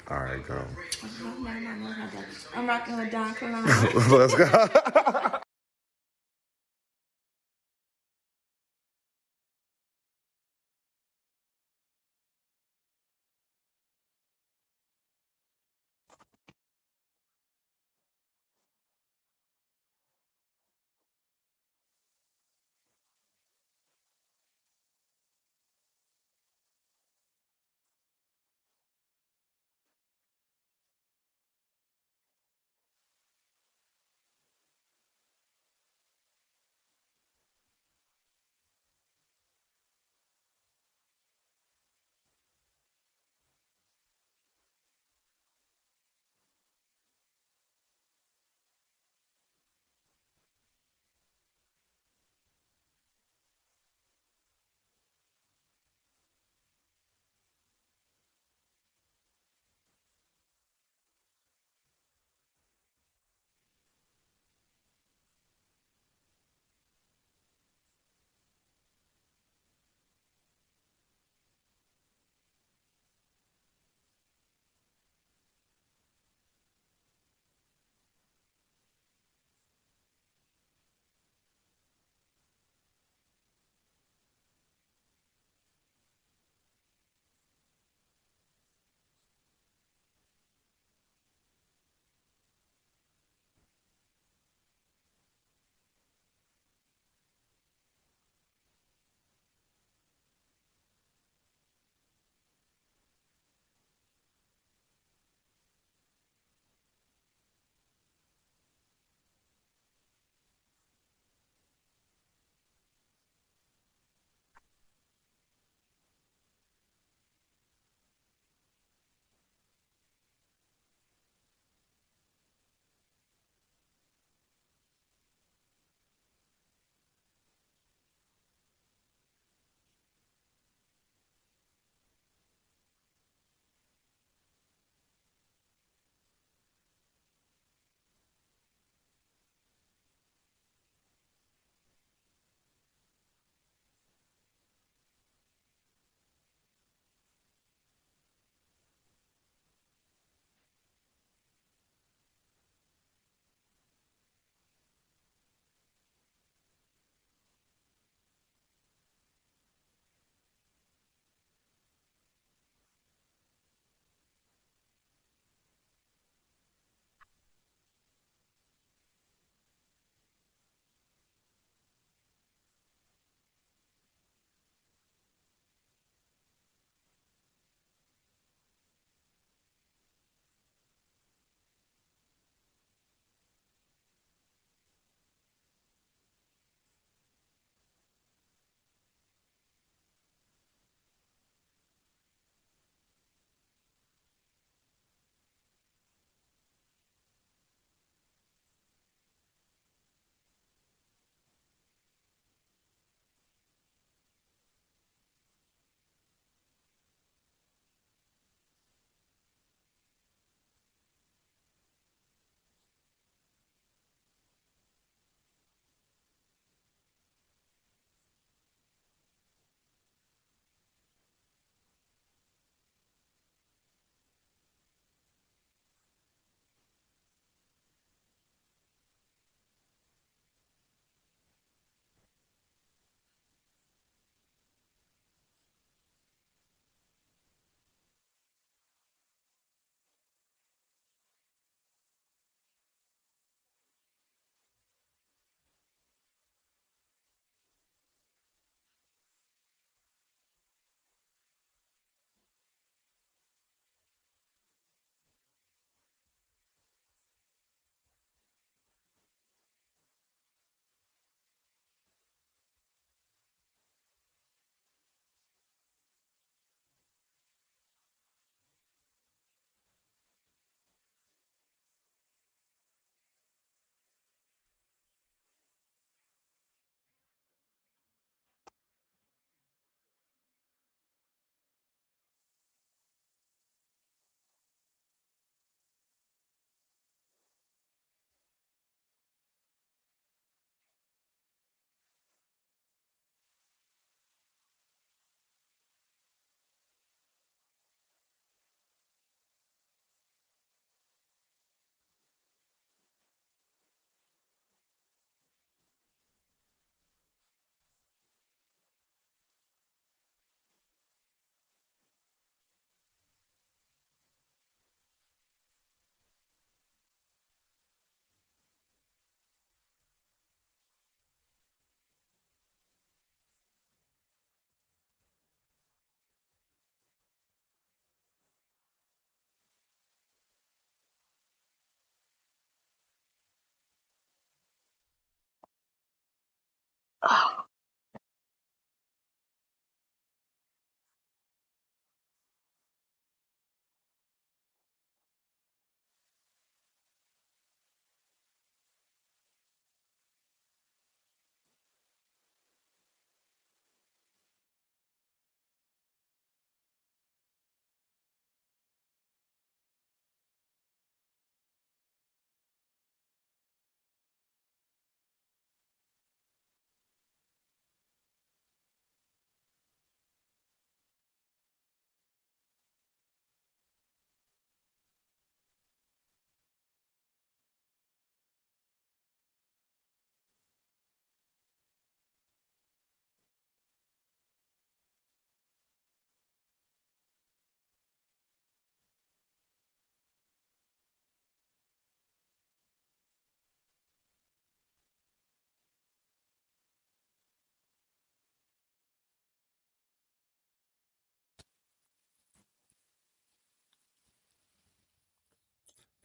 All right, go. I'm rocking with Don Kilam. Let's go.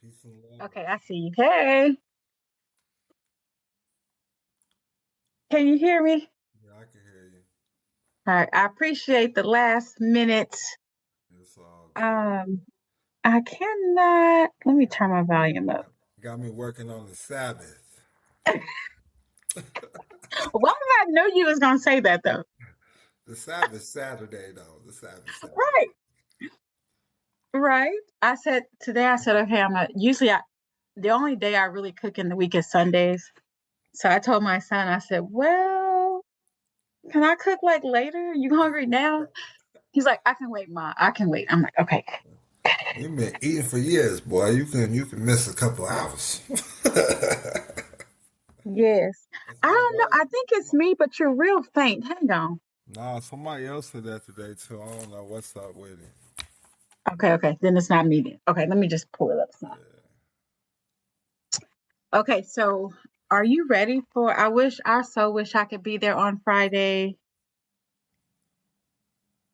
Peace and love. Okay, I see you. Hey, can you hear me? Yeah, I can hear you. All right, I appreciate the last minute. It's all good. Um, I cannot. Let me turn my volume up. Got me working on the Sabbath. Why did I know you was gonna say that though? The Sabbath Saturday, though. The Sabbath Saturday. Right, right. I said today. I said, okay, I'm not. Usually, the only day I really cook in the week is Sundays. So I told my son, I said, well, can I cook like later? You hungry now? He's like, I can wait, Ma. I can wait. I'm like, okay. You've been eating for years, boy. You can miss a couple hours. Yes. That's I my don't know. wife. I think it's me, but you're real faint. Hang on. Nah, somebody else said that today too. I don't know what's up with it. Okay, okay. Then it's not me then. Okay, let me just pull it up some. Yeah. Okay, so are you ready for I so wish I could be there on Friday.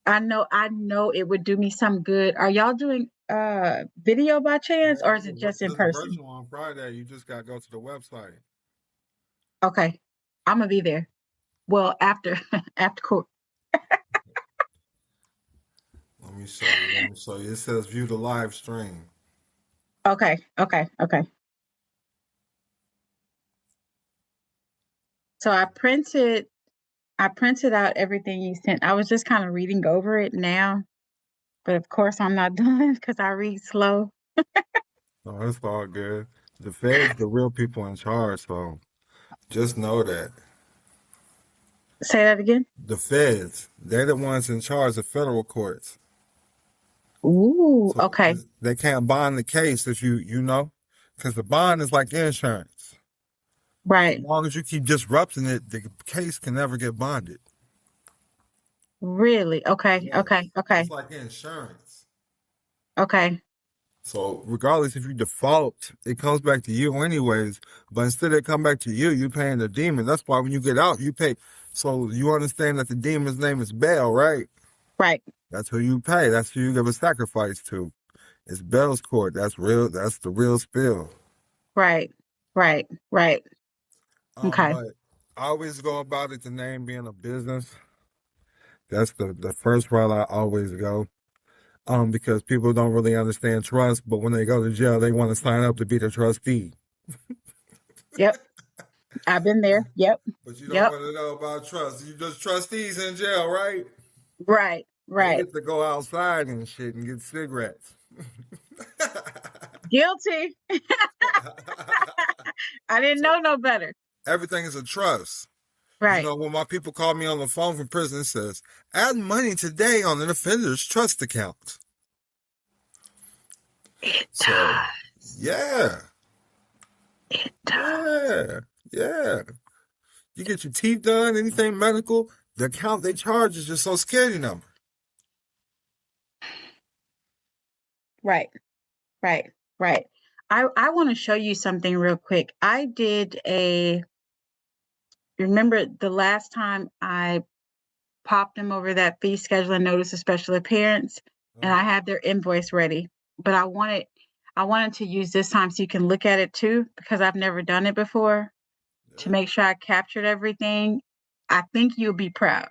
I know it would do me some good. Are y'all doing video by chance or is it just in There's a person? virtual on Friday. You just gotta go to the website. Okay. I'm gonna be there. Well, after after court. Let me show you. Let me show you. It says view the live stream. Okay, okay, okay. So I printed out everything you sent. I was just kind of reading over it now, but of course I'm not done because I read slow. No, it's all good. The feds, the real people in charge, so just know that. Say that again. The feds, they're the ones in charge of federal courts. Ooh, So okay. they can't bond the case if you know, because the bond is like insurance. As Right. long as you keep disrupting it, the case can never get bonded. Really? Okay, Yes. okay, okay, It's like insurance. okay. So regardless if you default, it comes back to you anyways. But instead of it come back to you, you paying the demon. That's why when you get out, you pay. So you understand that the demon's name is Baal, right? Right, That's who you pay. That's who you give a sacrifice to. It's Baal's court. That's real. That's the real spill. right, right, right. Okay. But I always go about it. The name being a business. That's the first route I always go. Because people don't really understand trust, but when they go to jail, they want to sign up to be the trustee. Yep. I've been there. Yep. But you don't Yep. want to know about trust. You just trustees in jail, right? Right, They right. get to go outside and shit and get cigarettes. Guilty. I didn't So know no better. everything is a trust. You Right. know, when my people call me on the phone from prison, it says, add money today on an offender's trust account. It So, does. yeah, It does. yeah, yeah. You get your teeth done, anything medical, the account they charge is your social security number. Right, right, right. I want to show you something real quick. I did a remember the last time I popped them over that fee schedule and notice of special appearance, and I Uh-huh. had their invoice ready. But I wanted to use this time so you can look at it too, because I've never done it before to Yeah. make sure I captured everything. I think you'll be proud.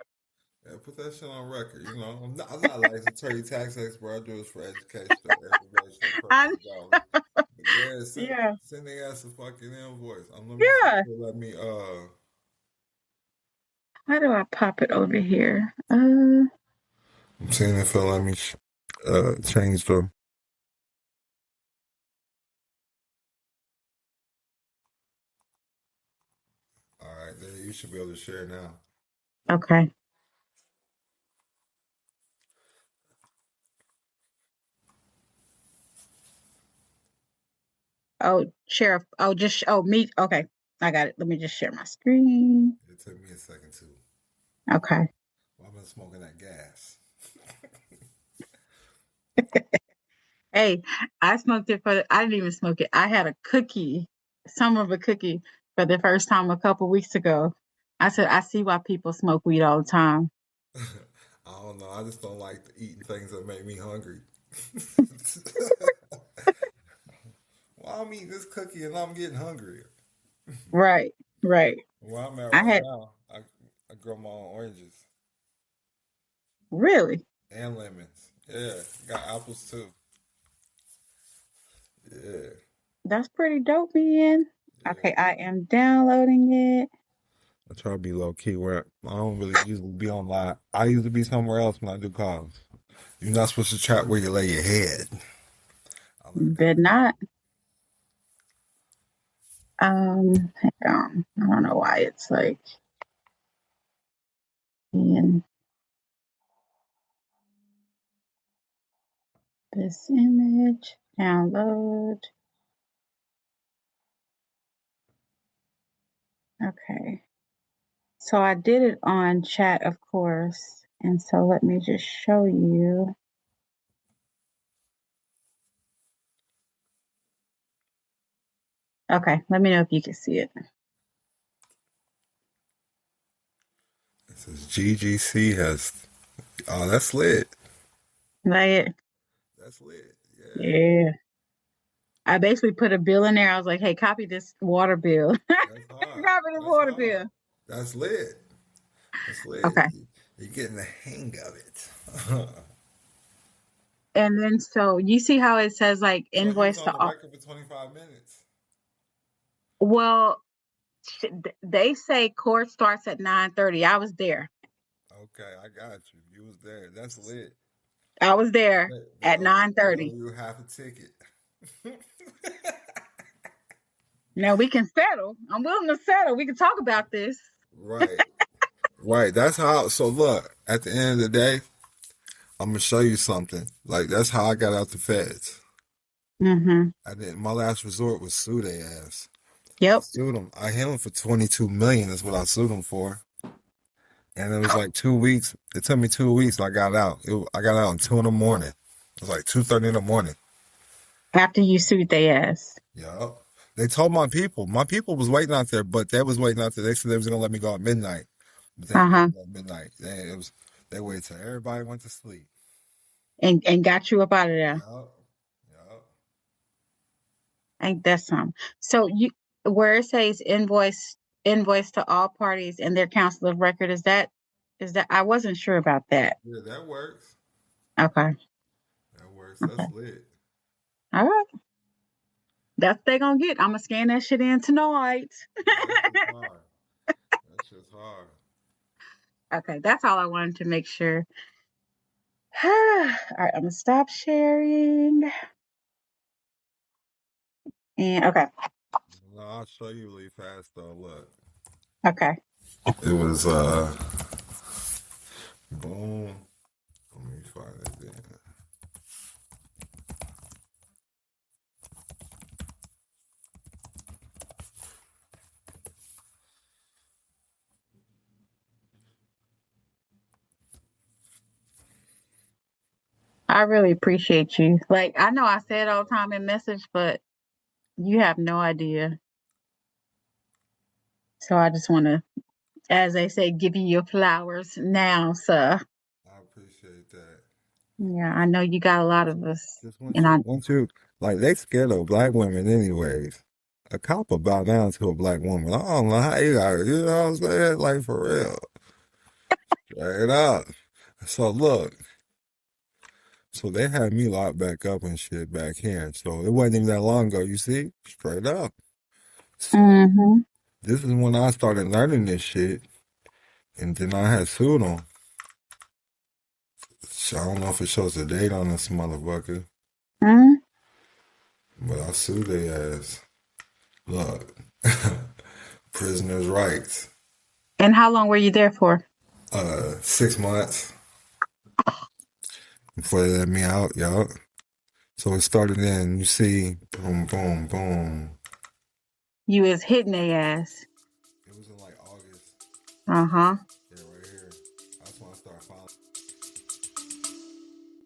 Yeah, put that shit on record. You know, I'm not like a attorney tax expert. I do this for educational, informational I purposes only. But yeah, send yeah. send their ass a fucking invoice. Let me see if Yeah. they let me How do I pop it over here? I'm seeing if they'll let me change the all right, there you should be able to share now. Okay. Oh, sheriff. Oh, just me. Okay, I got it. Let me just share my screen. It took me a second too. Okay. Well, I've been smoking that gas. Hey, I smoked it I didn't even smoke it. I had a cookie, some of a cookie for the first time a couple weeks ago. I said, I see why people smoke weed all the time. I don't know. I just don't like eating things that make me hungry. I'm eating this cookie and I'm getting hungrier. Right. Right. Where I'm at I right had now, I grow my own oranges really. and lemons. Yeah, got apples too. Yeah, That's pretty dope, man. yeah. Okay, I am downloading it. I try to be low key where I don't really usually be online. I usually be somewhere else when I do calls. You're not supposed to chat where you lay your head. I learned that But in college. not. Hang on. I don't know why it's like in this image. Download. Okay. So I did it on chat, of course. And so let me just show you. Okay, let me know if you can see it. It says GGC has. Oh, that's lit. Like, That's lit. Yeah, yeah. I basically put a bill in there. I was like, hey, copy this water bill. that's hard. Copy the That's water hard. bill. That's lit. That's lit. Okay. You're getting the hang of it. And then so you see how it says like So you was invoice on to the all. record for 25 minutes. Well, they say court starts at 9:30. I was there. Okay, I got you. You was there. That's lit. I was there They at owe you. They owe 9:30. you half a ticket. Now we can settle. I'm willing to settle. We can talk about this. Right. Right. That's how. So look, at the end of the day, I'm gonna show you something. Like that's how I got out the feds. Mm-hmm. I did. My last resort was sue their ass. I Yep. sued them. I hit them for 22 million. Is what I sued them for. And it was like 2 weeks. It took me 2 weeks. I got out. I got out at 2 in the morning. It was like 2:30 in the morning. After you sued their ass. Yeah. They told my people. My people was waiting out there, but they was waiting out there. They said they was gonna let me go at midnight. But they didn't let Uh-huh. me go at midnight. They waited till everybody went to sleep. And got you up out of there. Yup. Yup. Ain't that something? So you where it says invoice to all parties and their counsel of record, is that I wasn't sure about that. Yeah, that works. Okay. That works. Okay. That's lit. All right. That's what they gonna get. I'm gonna scan that shit in tonight. Yeah, that shit's hard. That shit's hard. Okay, that's all I wanted to make sure. All right, I'm gonna stop sharing. And okay. No, I'll show you really fast though. Look. Okay. It was boom. Let me find it then. I really appreciate you. Like I know I say it all the time in message, but you have no idea. So I just wanna, as they say, give you your flowers now, sir. I appreciate that. Yeah, I know you got a lot of us. Just And I once you like they scared of black women anyways. A cop will bow down to a black woman. I don't know how you got it. You know what I'm saying? Like for real. Straight up. So look. So they had me locked back up and shit back here. So it wasn't even that long ago, you see? Straight up. So mm-hmm. this is when I started learning this shit. And then I had sued them. So I don't know if it shows the date on this motherfucker. Mm-hmm. But I sued their ass. Look. Prisoners' rights. And how long were you there for? 6 months before they let me out, y'all. So it started in, you see, boom, boom, boom. You was hitting their ass. It was in like August. Uh-huh. Yeah, right here. That's when I started following.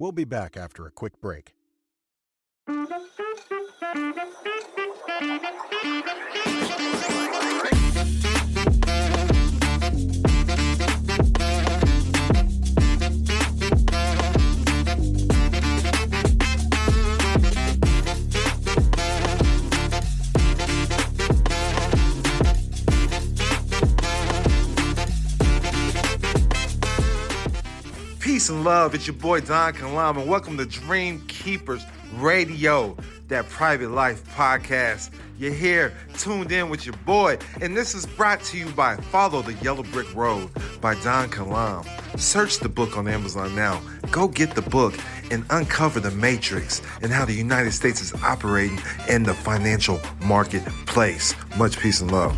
We'll be back after a quick break. and love. It's your boy Don Kilam, and welcome to Dream Keepers Radio, that private life podcast. You're here, tuned in with your boy, and this is brought to you by Follow the Yellow Brick Road by Don Kilam. Search the book on Amazon now. Go get the book and uncover the matrix and how the United States is operating in the financial marketplace. Much peace and love.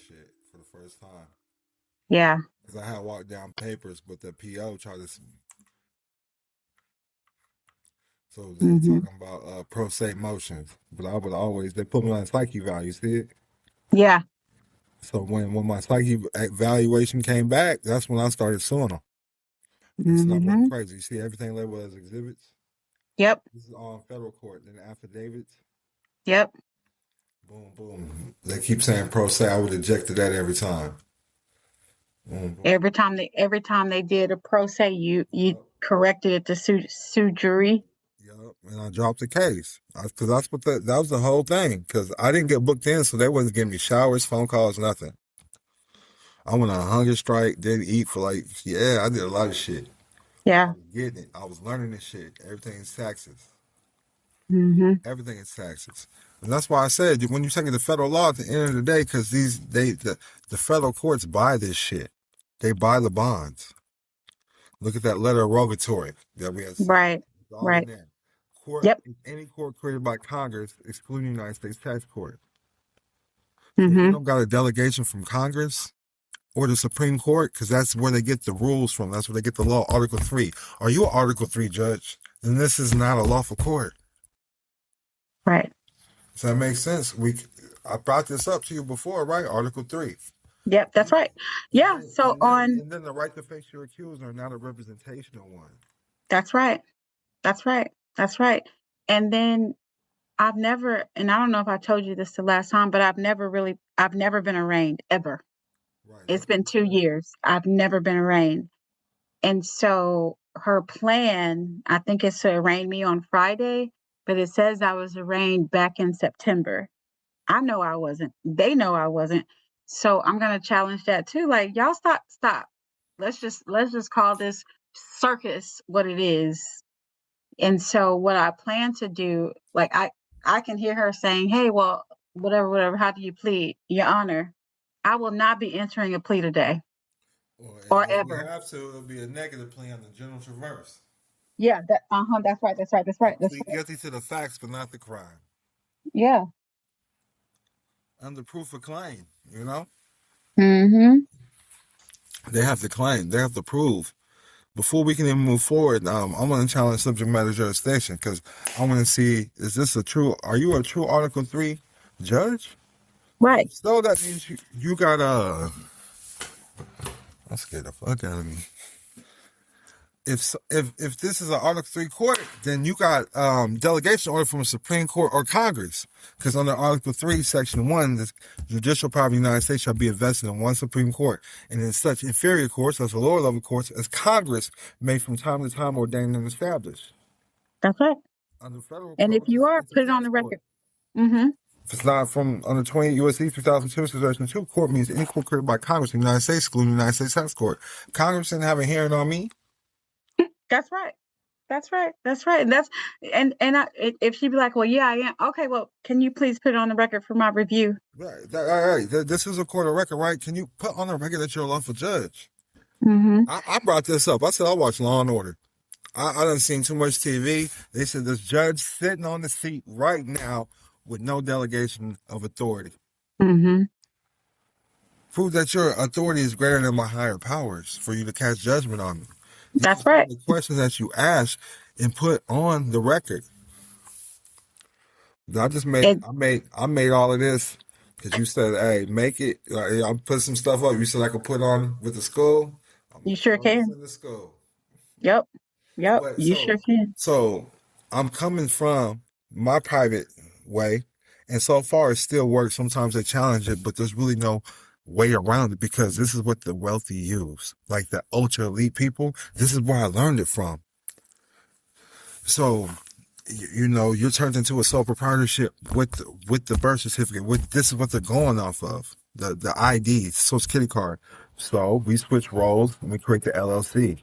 Shit for the first time. Yeah. Because I had walked down papers, but the PO tried to. So they talking about pro se motions, but I would always, they put me on psyche value, see it? Yeah. So when my psyche evaluation came back, that's when I started suing them. So I went crazy. You see everything labeled as exhibits? Yep. This is all in federal court. Then affidavits. Yep. Boom, boom. They keep saying pro se. I would eject that every time. Boom, boom. Every time they did a pro se, you corrected it to sue jury. Yep, and I dropped the case because that's what that was the whole thing. Because I didn't get booked in, so they wasn't giving me showers, phone calls, nothing. I went on a hunger strike, didn't eat for I did a lot of shit. Yeah. I was getting it. I was learning this shit. Everything is taxes. Everything is taxes, and that's why I said when you take it to federal law at the end of the day, because the federal courts buy this shit. They buy the bonds. Look at that letter of rogatory that we had. Right. It's all Right. in there. Court, Yep. any court created by Congress, excluding the United States tax court. So you don't got a delegation from Congress or the Supreme Court, because that's where they get the rules from. That's where they get the law. Article 3. Are you an Article 3 judge? Then this is not a lawful court. Right. Does that make sense? I brought this up to you before, right? Article 3. Yep, that's right. Yeah. And then the right to face your accuser, not a representational one. That's right. That's right. That's right. And then I've never, and I don't know if I told you this the last time, but I've never been arraigned ever. Right. It's been 2 years. I've never been arraigned. And so her plan, I think, is to arraign me on Friday, but it says I was arraigned back in September. I know I wasn't. They know I wasn't. So I'm going to challenge that too. Like, y'all stop. Let's just call this circus what it is. And so what I plan to do, like I can hear her saying, "Hey, well, whatever, how do you plead? Your Honor, I will not be entering a plea today." Or if ever. you have to, it'll be a negative plea on the general traverse. Yeah, that's right. Plead guilty to the facts, but not the crime. Yeah. Under proof of claim, you know? Mm-hmm. They have to claim. They have to prove. Before we can even move forward, I'm going to challenge subject matter jurisdiction, because I want to see, are you a true Article 3 judge? Right. So that means you got that scared the fuck out of me. If this is an Article 3 court, then you got delegation order from the Supreme Court or Congress. Because under Article 3, Section 1, the judicial power of the United States shall be invested in one Supreme Court, and in such inferior courts, as the lower level courts, as Congress may from time to time ordain and establish. That's right. Under federal And court, if you are, it's a put it on tax the court. record. Mm-hmm. If it's not from under 20 U.S.C. 2002, Section 2, court means any court created by Congress in the United States, excluding the United States tax court. Congress didn't have a hearing on me. That's right. That's right. That's right. If she'd be like, "Well, yeah, I am." Okay, well, can you please put it on the record for my review? Right. This is a court of record, right? Can you put on the record that you're a lawful judge? Mm-hmm. I brought this up. I said I watch Law and Order. I done seen too much TV. They said this judge sitting on the seat right now with no delegation of authority. Mm-hmm. Prove that your authority is greater than my higher powers for you to cast judgment on me. That's right. The questions that you ask and put on the record. I made all of this because you said, "Hey, make it." I put some stuff up. You said I could put on with the school. You sure can. In the school. Yep. You sure can. So I'm coming from my private way, and so far it still works. Sometimes they challenge it, but there's really no way around it, because this is what the wealthy use, like the ultra elite people. This is where I learned it from. So, you're turned into a sole proprietorship with the birth certificate. This is what they're going off of, the ID, Social Security card. So we switch roles and we create the LLC.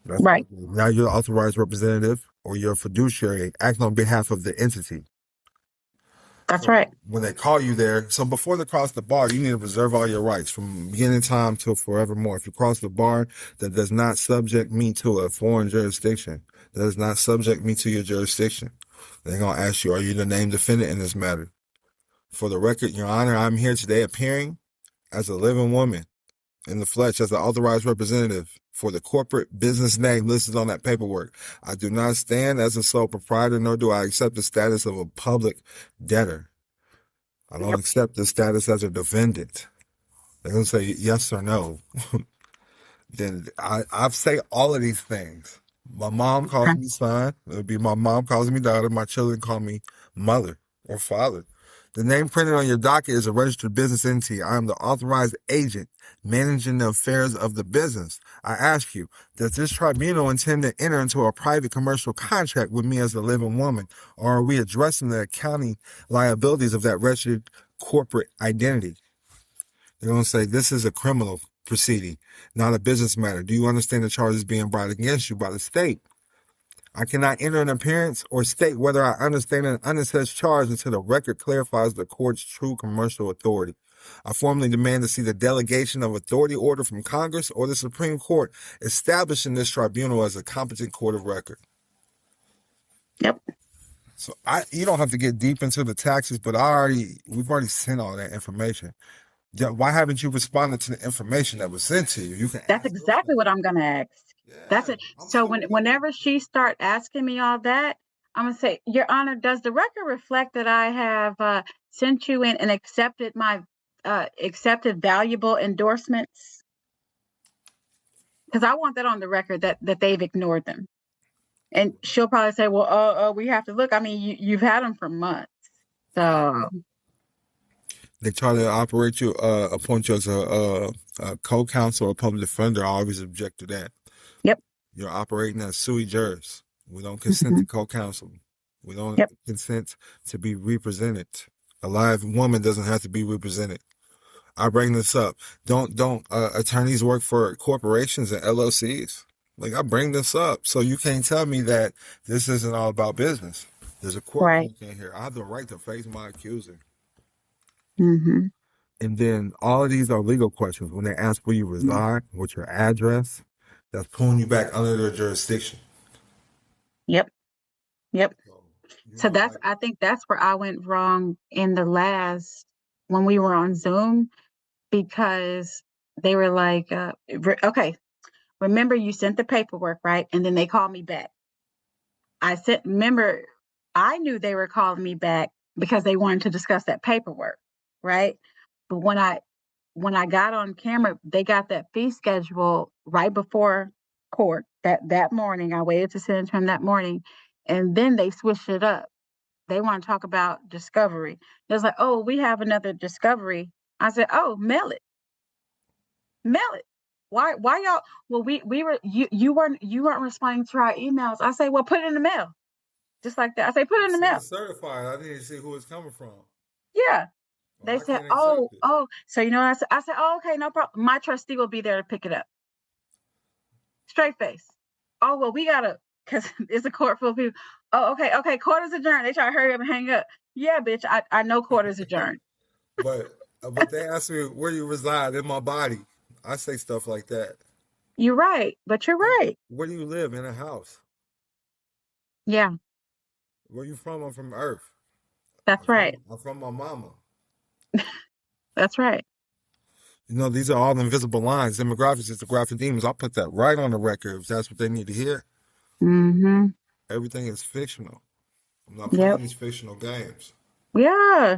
Right. Now you're the authorized representative or you're a fiduciary acting on behalf of the entity. That's So right. when they call you there, so before they cross the bar, you need to reserve all your rights from beginning time till forevermore. If you cross the bar, that does not subject me to a foreign jurisdiction. That does not subject me to your jurisdiction. They're going to ask you, are you the named defendant in this matter? For the record, Your Honor, I'm here today appearing as a living woman in the flesh as an authorized representative for the corporate business name listed on that paperwork. I do not stand as a sole proprietor, nor do I accept the status of a public debtor. I don't accept the status as a defendant. They're going to say yes or no. Then I say all of these things. My mom calls me son. It'll be my mom calls me daughter. My children call me mother or father. The name printed on your docket is a registered business entity. I am the authorized agent managing the affairs of the business. I ask you, does this tribunal intend to enter into a private commercial contract with me as a living woman, or are we addressing the accounting liabilities of that registered corporate identity? They're going to say this is a criminal proceeding, not a business matter. Do you understand the charges being brought against you by the state? I cannot enter an appearance or state whether I understand an unassessed charge until the record clarifies the court's true commercial authority. I formally demand to see the delegation of authority order from Congress or the Supreme Court establishing this tribunal as a competent court of record. Yep. So you don't have to get deep into the taxes, but we've already sent all that information. Yeah, why haven't you responded to the information that was sent to you? You can. That's exactly what I'm gonna ask. That's it. So whenever she start asking me all that, I'm gonna say, Your Honor, does the record reflect that I have sent you in and accepted my accepted valuable endorsements? Because I want that on the record that they've ignored them. And she'll probably say, well, we have to look. I mean, you've had them for months. So they try to appoint you as a co-counsel or public defender. I always object to that. Yep. You're operating as sui juris. We don't consent to co-counsel. We don't consent to be represented. A live woman doesn't have to be represented. I bring this up. Don't attorneys work for corporations and LLCs? Like, I bring this up. So you can't tell me that this isn't all about business. There's a court in here. I have the right to face my accuser. Mm-hmm. And then all of these are legal questions. When they ask where you reside, what's your address, that's pulling you back under their jurisdiction. Yep. So I think that's where I went wrong in the last, when we were on Zoom, because they were like, okay, remember you sent the paperwork, right? And then they called me back. Remember, I knew they were calling me back because they wanted to discuss that paperwork, right? But when I got on camera, they got that fee schedule right before court that morning. I waited to send it to them that morning, and then they switched it up. They want to talk about discovery. It was like, oh, we have another discovery. I said, oh, mail it. Why y'all? Well, we were you weren't responding to our emails. I say, well, put it in the mail, just like that. I say, put it in the mail. Certified. I need to see who it's coming from. Yeah. They said, oh. So you know what I said, oh, okay, no problem. My trustee will be there to pick it up. Straight face. Oh, well, we gotta, because it's a court full of people. Oh, okay, court is adjourned. They try to hurry up and hang up. Yeah, bitch, I know court is adjourned. But they ask me where you reside in my body. I say stuff like that. You're right, but you're right. Where do you live? In a house? Yeah. Where you from? I'm from Earth. That's right. I'm from my mama. That's right. You know, these are all invisible lines. Demographics is the graphic demons. I'll put that right on the record if that's what they need to hear. Mm-hmm. Everything is fictional. I'm not playing these fictional games. Yeah.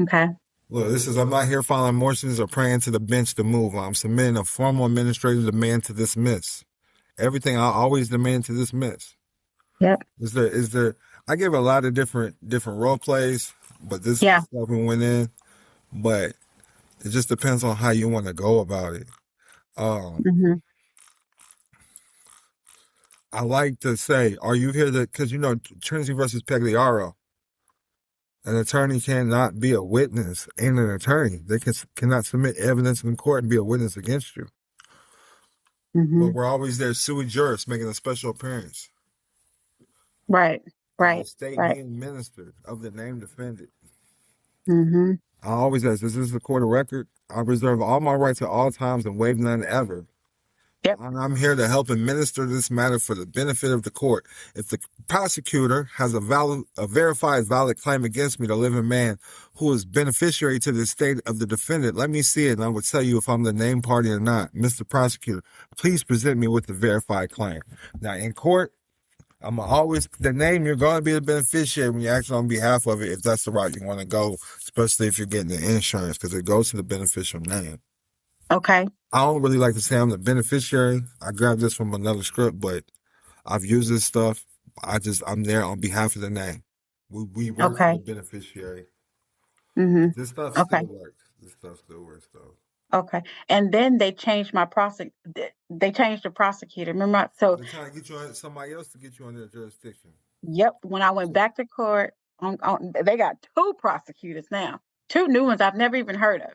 Okay. Look, I'm not here filing motions or praying to the bench to move. I'm submitting a formal administrative demand to dismiss. Everything I always demand to dismiss. Yep. Is there, I give a lot of different role plays, but this is stuff we went in, but it just depends on how you want to go about it. I like to say, are you here to, because Trinity versus Pagliaro, an attorney cannot be a witness and an attorney. They cannot submit evidence in court and be a witness against you. But we're always there sui juris, making a special appearance. Right, Of the right, state right. being ministered, of the named defendant. Mm-hmm. I always ask, this is the court of record. I reserve all my rights at all times and waive none ever. Yep. And I'm here to help administer this matter for the benefit of the court. If the prosecutor has a verified valid claim against me, the living man who is beneficiary to the estate of the defendant, let me see it and I will tell you if I'm the named party or not. Mr. Prosecutor, please present me with the verified claim. Now, in court, I'm always the name. You're going to be the beneficiary when you act on behalf of it, if that's the route you want to go, especially if you're getting the insurance, because it goes to the beneficial name. Okay. I don't really like to say I'm the beneficiary. I grabbed this from another script, but I've used this stuff. I'm there on behalf of the name. We work for the beneficiary. Mm-hmm. This stuff Okay. still works. This stuff still works, though. Okay. And then they changed they changed the prosecutor. Remember? So they're trying to get you on somebody else to get you on their jurisdiction. Yep. When I went back to court, they got 2 prosecutors now, 2 new ones I've never even heard of.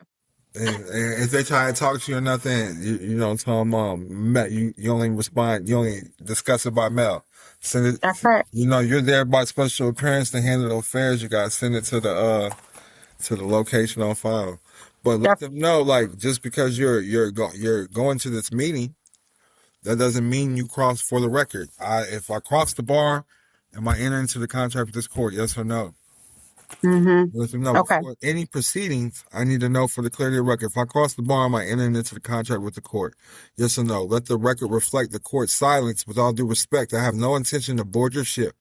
And if they try to talk to you or nothing, you don't tell them, you only respond, you only discuss it by mail. Send it. That's right. You're there by special appearance to handle the affairs. You got to send it to the location on file. But let them know, like, just because you're going to this meeting, that doesn't mean you cross for the record. If I cross the bar, am I entering into the contract with this court? Yes or no? Mm-hmm. Let them know before any proceedings. I need to know for the clarity of the record. If I cross the bar, am I entering into the contract with the court? Yes or no? Let the record reflect the court's silence. With all due respect, I have no intention to board your ship.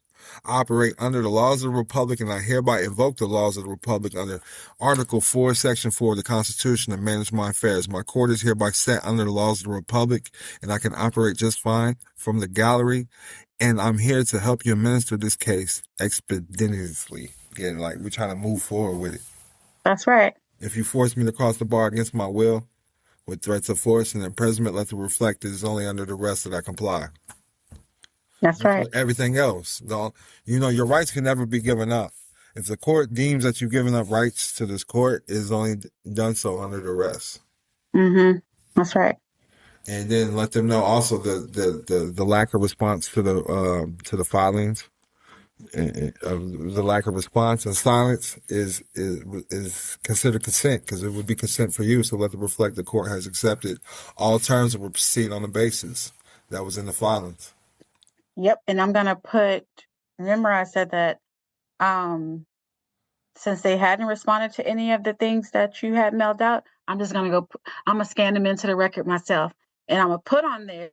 I operate under the laws of the Republic, and I hereby invoke the laws of the Republic under Article 4, Section 4 of the Constitution to manage my affairs. My court is hereby set under the laws of the Republic, and I can operate just fine from the gallery, and I'm here to help you administer this case expeditiously. Again, like, we're trying to move forward with it. That's right. If you force me to cross the bar against my will, with threats of force and imprisonment, let it reflect it is only under the rest that I comply. That's right. Everything else, though, your rights can never be given up. If the court deems that you've given up rights to this court, it is only done so under duress. Mm-hmm. That's right. And then let them know also the lack of response to the filings. The lack of response and silence is considered consent, because it would be consent for you. So let it reflect the court has accepted all terms and will proceed on the basis that was in the filings. Yep. And I'm going to remember I said that since they hadn't responded to any of the things that you had mailed out, I'm just going to I'm going to scan them into the record myself. And I'm going to put on there,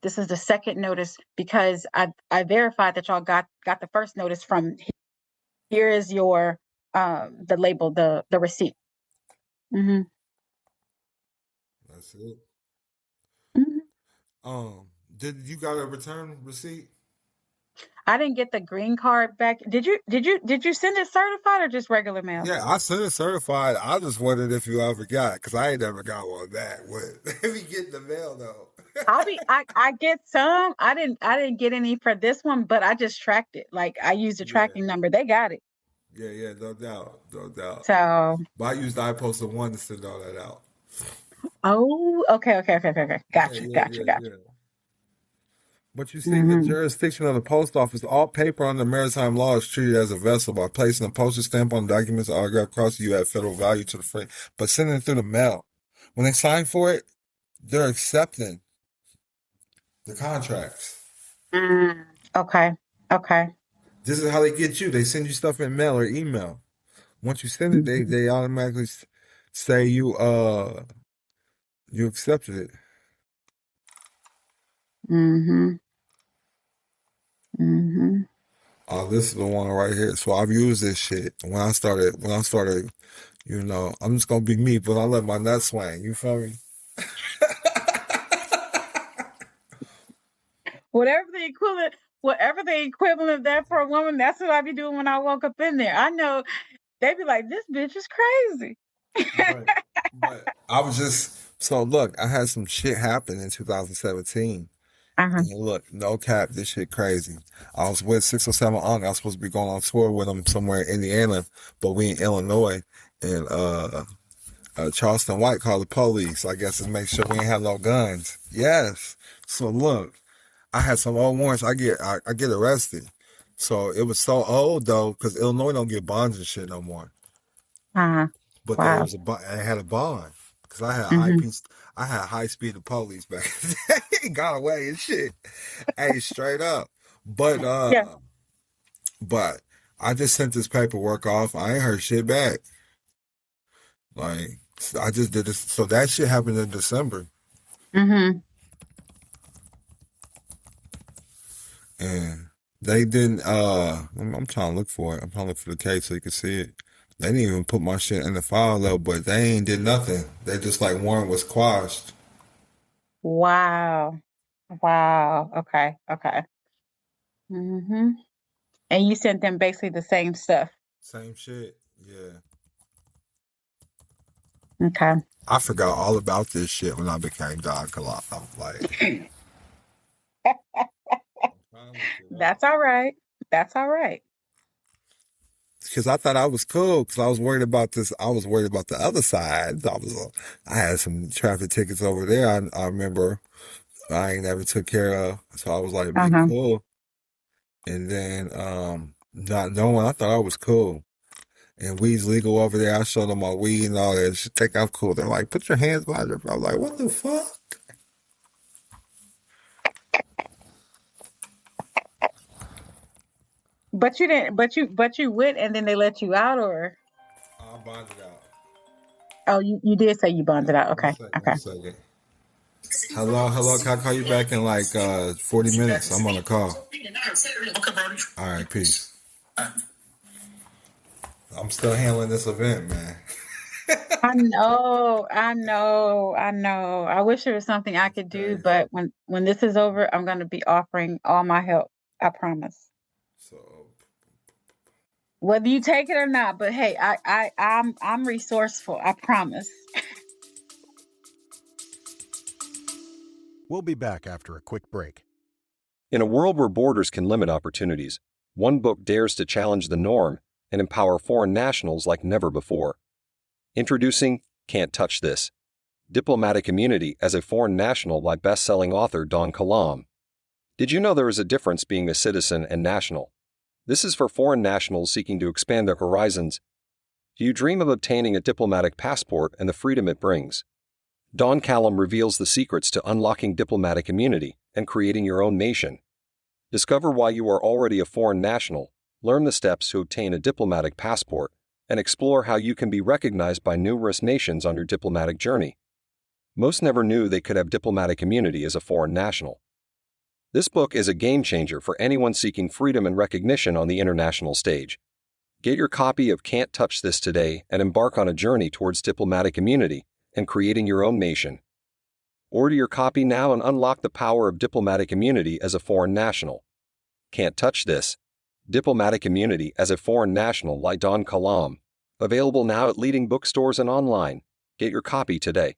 this is the second notice, because I verified that y'all got the first notice from, here is your, the label, the receipt. Mm-hmm. That's it. Mm-hmm. Did you got a return receipt? I didn't get the green card back. Did you send it certified or just regular mail? Yeah, I sent it certified. I just wondered if you ever got it, because I ain't never got one back. Let me get the mail though. I get some. I didn't get any for this one, but I just tracked it. Like, I used the tracking number. They got it. Yeah, no doubt. So, but I used iPostal 1 to send all that out. Oh, okay. Gotcha. But you see, the jurisdiction of the post office, all paper under maritime law is treated as a vessel. By placing a postage stamp on documents or autograph across, you add federal value to the freight. But sending it through the mail, when they sign for it, they're accepting the contracts. Okay. This is how they get you. They send you stuff in mail or email. Once you send it, they automatically say you accepted it. Oh, this is the one right here. So I've used this shit when I started, I'm just gonna be me, but I let my nuts swing. You feel me? Whatever the equivalent of that for a woman, that's what I be doing when I walk up in there. I know they be like, this bitch is crazy. But I was just, So look, I had some shit happen in 2017. Uh-huh. And look, no cap, this shit crazy. I was with 607 Unk. I was supposed to be going on tour with them somewhere in Indiana, but we in Illinois. And Charleston White called the police, I guess, to make sure we ain't have no guns. Yes. So look, I had some old warrants. I get arrested. So it was so old though, because Illinois don't get bonds and shit no more. Uh-huh. But there Wow. was I had a bond because I had Mm-hmm. I had high speed of police back in the day. Got away and shit. Hey, straight up. But Yeah. but I just sent this paperwork off. I ain't heard shit back. Like I just did this. So that shit happened in December, Mm-hmm. and they didn't. I'm trying to look for it. I'm trying to look for the case so you can see it. They didn't even put my shit in the file though, but they ain't did nothing. They just like warrant was quashed. Wow. Wow. Okay. Okay. Mm-hmm. And you sent them basically the same stuff. Same shit. Yeah. Okay. I forgot all about this shit when I became Don Kilam. I'm like, I'm trying to look it up. That's all right. That's all right. Because I thought I was cool because I was worried about this. I was worried about the other side. I had some traffic tickets over there. I remember I ain't never took care of. So I was like being Uh-huh. cool. And then, not knowing, I thought I was cool. And weed's legal over there. I showed them my weed and all that. She think I'm cool. They're like, put your hands behind your. I'm like, what the fuck? But you didn't, but you went and then they let you out, or I bonded out. oh, you did say you bonded out. One Okay. second. Okay. One second. Hello. Can I call you back in like 40 minutes? I'm on a call. All right, peace. I'm still handling this event, man. I know, I know, I know. I wish there was something I It's could do, crazy. but when this is over, I'm going to be offering all my help. I promise. So, Whether you take it or not, but hey, I'm resourceful. I promise. We'll be back after a quick break. In a world where borders can limit opportunities, one book dares to challenge the norm and empower foreign nationals like never before. Introducing Can't Touch This: Diplomatic Immunity as a Foreign National by best-selling author Don Kilam. Did you know there is a difference being a citizen and national? This is for foreign nationals seeking to expand their horizons. Do you dream of obtaining a diplomatic passport and the freedom it brings? Don Kilam reveals the secrets to unlocking diplomatic immunity and creating your own nation. Discover why you are already a foreign national, learn the steps to obtain a diplomatic passport, and explore how you can be recognized by numerous nations on your diplomatic journey. Most never knew they could have diplomatic immunity as a foreign national. This book is a game changer for anyone seeking freedom and recognition on the international stage. Get your copy of Can't Touch This today and embark on a journey towards diplomatic immunity and creating your own nation. Order your copy now and unlock the power of diplomatic immunity as a foreign national. Can't Touch This: Diplomatic Immunity as a Foreign National by Don Kilam. Available now at leading bookstores and online. Get your copy today.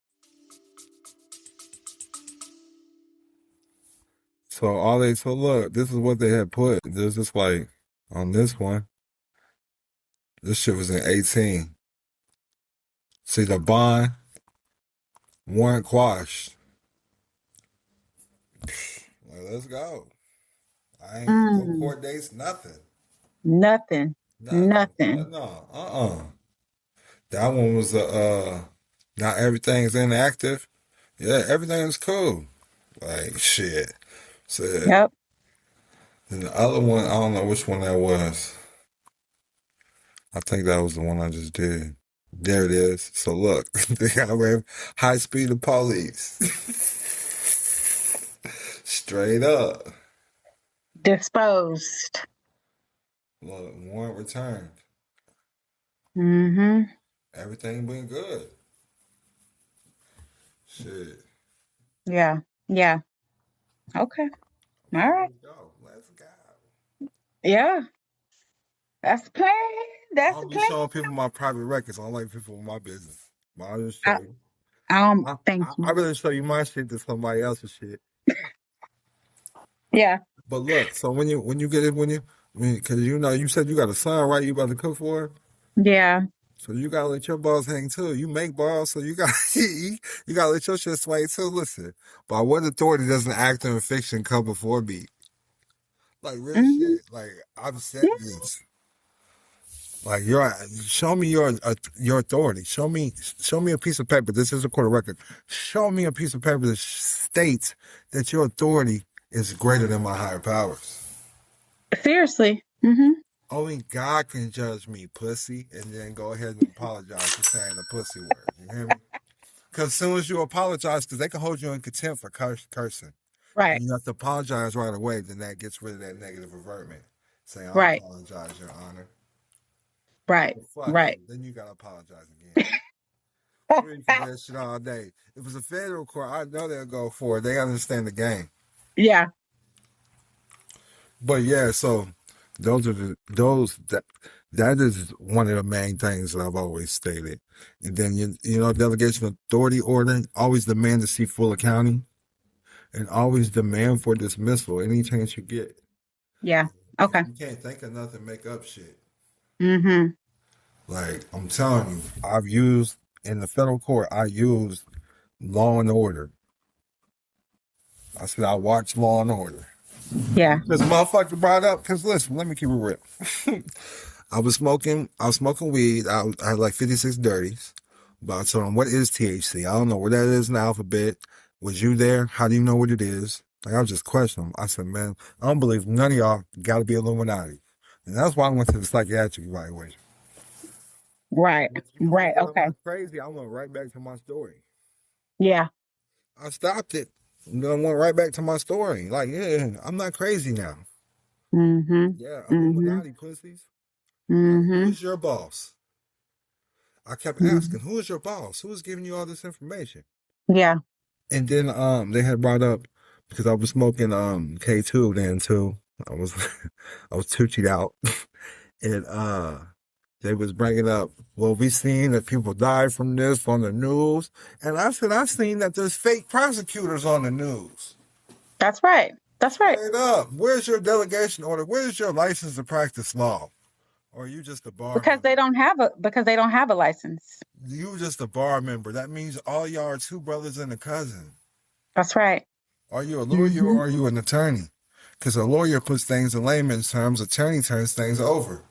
so look, this is what they had put. There's just like on this one. This shit was in 18. See the bond warrant quashed. Like, let's go. I ain't no Mm, court dates, nothing. nothing. Nothing. Nothing. No. That one was not everything's inactive. Yeah, everything's cool. Like shit. So Yep. then the other one, I don't know which one that was. I think that was the one I just did. There it is. So look, they got away high speed of police. Straight up. Disposed. Look, warrant returned. Mm-hmm. Everything been good. Shit. Yeah. Yeah. Okay. All right. Let's go. Let's go. Yeah. That's the plan. I That's the don't be plan. showing people my private records. I don't like people with my business. But I'll just I, show you. Thank I you. rather show you my shit than somebody else's shit. Yeah. But look, so when you get it because you said you got a son, right? You about to cook for her. Yeah. So you gotta let your balls hang too. You make balls, so you got you gotta let your shit sway too. Listen, by what authority does an actor in fiction come before me? Like real Hmm. shit. Like I've said Yeah. this. Like show me your authority. Show me a piece of paper. This is a court of record. Show me a piece of paper that states that your authority is greater than my higher powers. Seriously. Hmm. Only God can judge me, pussy, and then go ahead and apologize for saying the pussy word. You hear me? Because as soon as you apologize, because they can hold you in contempt for cursing, Right. and you have to apologize right away, then that gets rid of that negative avertment. Say, I Right. apologize, Your Honor. Right. Well, fuck Right. you. Then you got to apologize again. You can do that shit all day. If it's a federal court, I know they'll go for it. They understand the game. Yeah. But yeah, so that is one of the main things that I've always stated. And then delegation of authority order, always demand to see full accounting and always demand for dismissal any chance you get. Yeah. Okay. You can't think of nothing, make up shit. Hmm. Like I'm telling you, I've used in the federal court, I used Law and Order. I said I watched Law and Order. Yeah. This motherfucker brought up, because listen, let me keep it real. I was smoking weed. I had like 56 dirties. But I told him, what is THC? I don't know where that is in the alphabet. Was you there? How do you know what it is? Like, I was just questioning him. I said, man, I don't believe none of y'all got to be Illuminati. And that's why I went to the psychiatric evaluation. Right. But you Right. that I'm Okay. not crazy, I went right back to my story. Yeah. I stopped it. And then I went right back to my story. Like, yeah, I'm not crazy now. Hmm. Yeah, Hmm. Illuminati pussies. Like, Hmm. who's your boss? I kept Hmm. asking, who is your boss? Who is giving you all this information? Yeah. And then they had brought up, because I was smoking K2 then too. I was I was toochied out. And they was bringing up, well, we seen that people died from this on the news. And I said, I've seen that there's fake prosecutors on the news. That's right. That's right. Straight up. Where's your delegation order? Where's your license to practice law? Or are you just a bar Because member? they don't have a license. You just a bar member. That means all y'all are two brothers and a cousin. That's right. Are you a lawyer Hmm. or are you an attorney? Because a lawyer puts things in layman's terms, attorney turns things over.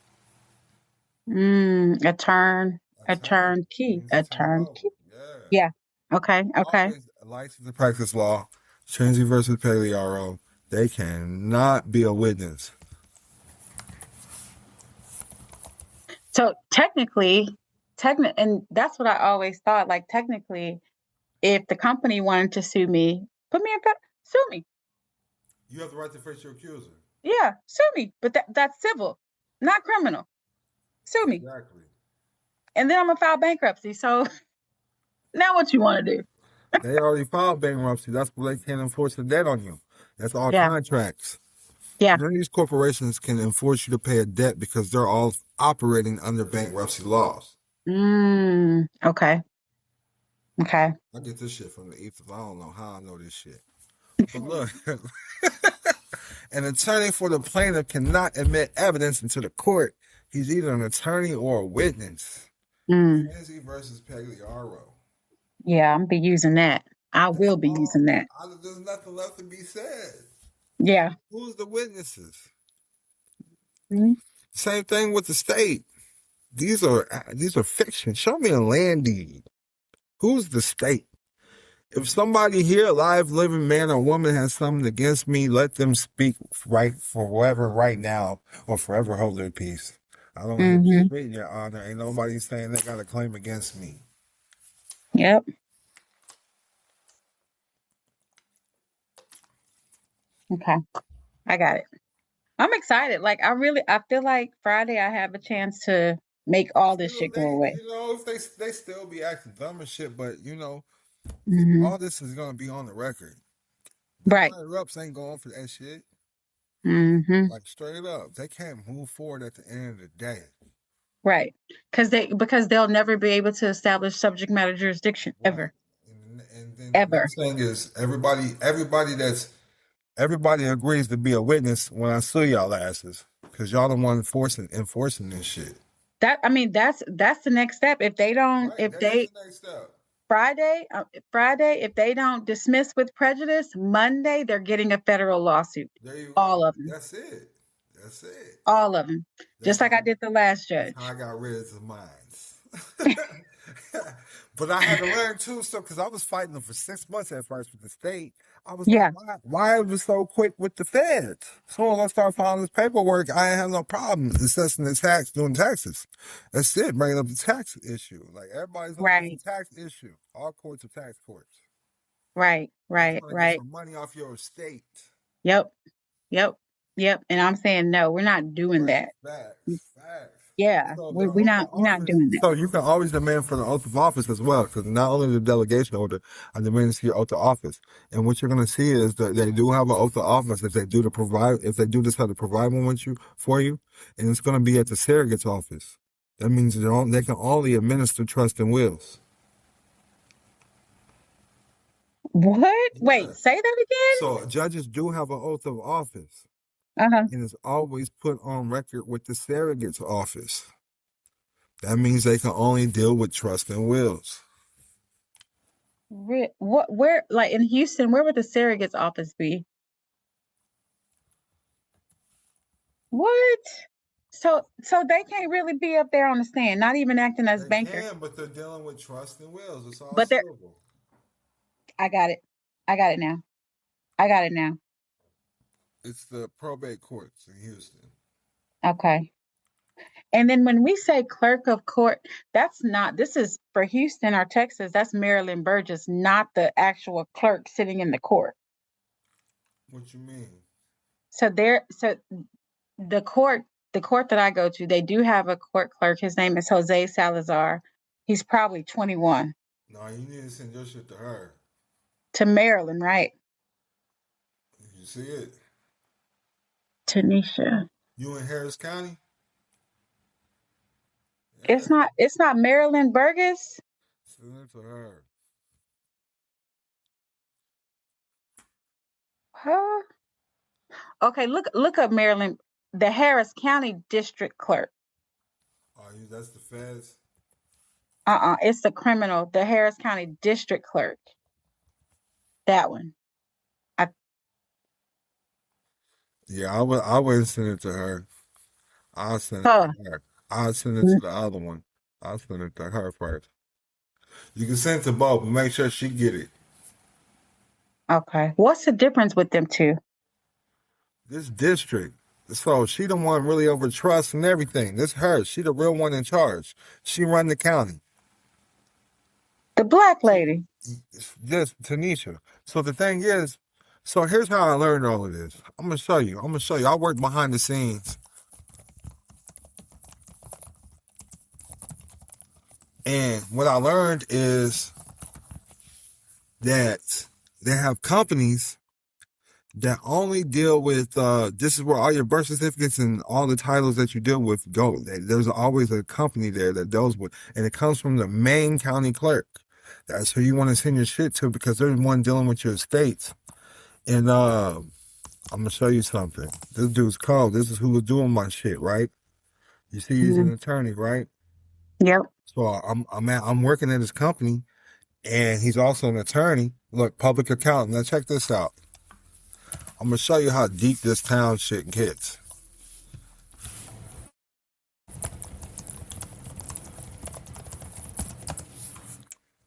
A turn. A A turn turn key. means to A turn turn over. key. Yeah. Yeah. Okay. Okay. Always a license to practice law, Trinity versus Paleo, they cannot be a witness. So and that's what I always thought. Like technically, if the company wanted to sue me, sue me. You have the right to face your accuser. Yeah, sue me. But that's civil, not criminal. Sue me. Exactly. And then I'm gonna file bankruptcy. So now what you want to do? They already filed bankruptcy. That's why they can't enforce the debt on you. That's all Yeah. contracts. Yeah. None of these corporations can enforce you to pay a debt because they're all operating under bankruptcy laws. Okay. Okay. I get this shit from the ether. I don't know how I know this shit. But look, an attorney for the plaintiff cannot admit evidence into the court. He's either an attorney or a witness. Kenzie versus Pagliaro. Yeah, I'm be using that. I will be using that. There's nothing left to be said. Yeah. Who's the witnesses? Mhm. Same thing with the state. These are fiction. Show me a land deed. Who's the state? If somebody here, alive, living man or woman, has something against me, let them speak right forever, right now, or forever hold their peace. I don't hear Mhm. shit, Your Honor. Ain't nobody saying they got a claim against me. Yep. Okay. I got it. I'm excited. Like I feel like Friday I have a chance to make all this shit go away. If they still be acting dumb and shit, but Mhm. all this is gonna be on the record. The Right. higher ups ain't going for that shit. Mhm. Like straight up, they can't move forward at the end of the day. Right. Because they'll never be able to establish subject matter jurisdiction ever. And then the ever. next thing is everybody agrees to be a witness when I sue y'all asses. Because y'all the one enforcing this shit. That's the next step. If they don't, Right? if That is they the next step. Friday, if they don't dismiss with prejudice, Monday they're getting a federal lawsuit. There you go. All of them. That's it. That's it. All of them. Just like I did the last That's judge. how I got rid of mine. But I had to learn too, so because I was fighting them for 6 months at first with the state. I was Yeah. like, why was so quick with the feds? So when I started filing this paperwork, I didn't have no problem assessing the tax, doing taxes. That's it, bringing up the tax issue. Like everybody's looking at the tax issue. All courts are tax courts. Right. They're trying to get some money off your estate. Yep. And I'm saying no, we're not doing that. Facts. Yeah, So we're not doing that. So you can always demand for the oath of office as well, because not only the delegation order, I demand to see your oath of office. And what you're going to see is that they do have an oath of office if they do decide to provide one with you for you, and it's going to be at the surrogate's office. That means they can only administer trust and wills. What? Yeah. Wait, say that again. So judges do have an oath of office. Uh-huh. And it's always put on record with the surrogate's office. That means they can only deal with trust and wills. Where, like in Houston, where would the surrogate's office be? What? So they can't really be up there on the stand, not even acting as banker. They can, but they're dealing with trust and wills. It's all But civil. I got it now. It's the probate courts in Houston. Okay. And then when we say clerk of court, this is for Houston or Texas, that's Marilyn Burgess, not the actual clerk sitting in the court. What you mean? So the court that I go to, they do have a court clerk. His name is Jose Salazar. He's probably 21. No, you need to send your shit to her. To Maryland, right? You see it? Tanisha. You in Harris County? Yeah. It's not Marilyn Burgess. Send it to her. Huh? Okay, look up Maryland, the Harris County District Clerk. Oh, that's the feds? It's the criminal, the Harris County District Clerk. That one. Yeah, I wouldn't send it to her. I'll send it to her. I'll send it to the other one. I'll send it to her first. You can send it to both, but make sure she get it. Okay. What's the difference with them two? This district. So she the one really over trust and everything. This her. She the real one in charge. She run the county. The black lady. This Tanisha. So the thing is, so here's how I learned all of this. I'm gonna show you. I worked behind the scenes. And what I learned is that they have companies that only deal with, this is where all your birth certificates and all the titles that you deal with go. There's always a company there that deals with, and it comes from the main county clerk. That's who you want to send your shit to, because they're the one dealing with your estates. And I'm gonna show you something. This dude's called. This is who was doing my shit, right? You see, he's an attorney, right? Yep. So I'm working at his company, and he's also an attorney. Look, public accountant. Now check this out. I'm gonna show you how deep this town shit gets.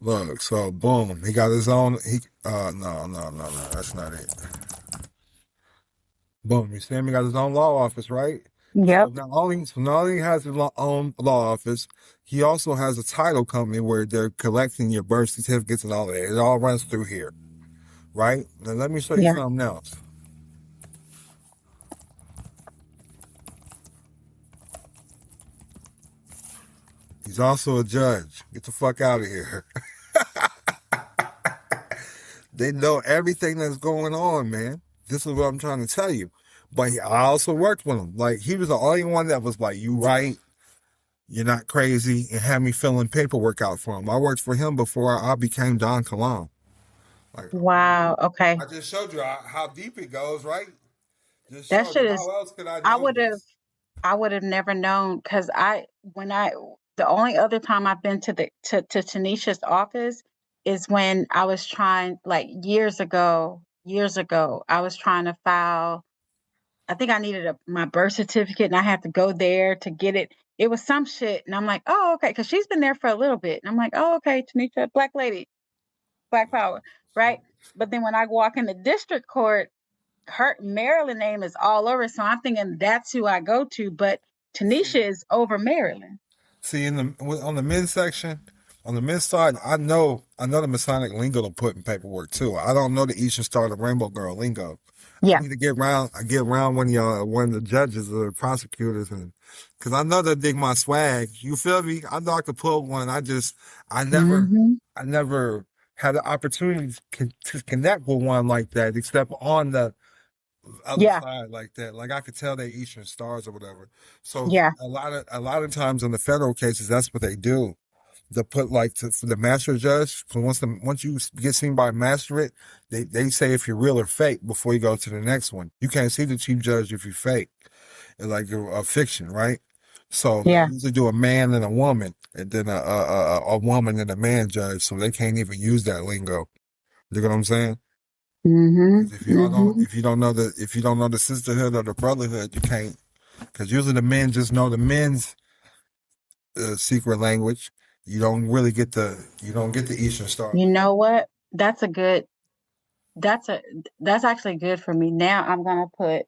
Look, so boom, he got his own. No, that's not it. Boom, you see him? He got his own law office, right? Yep. So not only has his own law office, he also has a title company where they're collecting your birth certificates and all that. It all runs through here, right? Now let me show you something else. He's also a judge. Get the fuck out of here. They know everything that's going on, man. This is what I'm trying to tell you. But I also worked with him. Like, he was the only one that was like, you right, you're not crazy, and had me filling paperwork out for him. I worked for him before I became Don Kilam. Like Wow. Okay. I just showed you how deep it goes, right? Just That showed you. shit How is. else could I I know would have. this? I would have never known because the only other time I've been to Tanisha's office is when I was trying, like, years ago, I was trying to file. I think I needed my birth certificate and I had to go there to get it. It was some shit. And I'm like, oh, okay. Cause she's been there for a little bit. And I'm like, oh, okay, Tanisha, black lady, black power. Right. But then when I walk in the district court, her Maryland name is all over. So I'm thinking that's who I go to. But Tanisha is over Maryland. See, on the men's section, on the men's side, I know the Masonic lingo to put in paperwork too. I don't know the Eastern Star, the Rainbow Girl lingo. I Yeah. need to get around one of the judges or the prosecutors, and because I know they dig my swag. You feel me? I know I could pull one. I never, Hmm. I never had the opportunity to connect with one like that, except on the other Yeah. side like that. Like I could tell they Eastern Stars or whatever. So Yeah. a lot of times in the federal cases, that's what they do. They put like for the master judge. So once you get seen by a magistrate, they say if you're real or fake before you go to the next one. You can't see the chief judge if you're fake. It's like a fiction, right? So they Yeah. usually do a man and a woman, and then a woman and a man judge. So they can't even use that lingo. You know what I'm saying? Hmm. Because Hmm. if you don't know the sisterhood or the brotherhood, you can't. Because usually the men just know the men's secret language. You don't get the Eastern Star. You know what? That's a, that's actually good for me. Now I'm going to put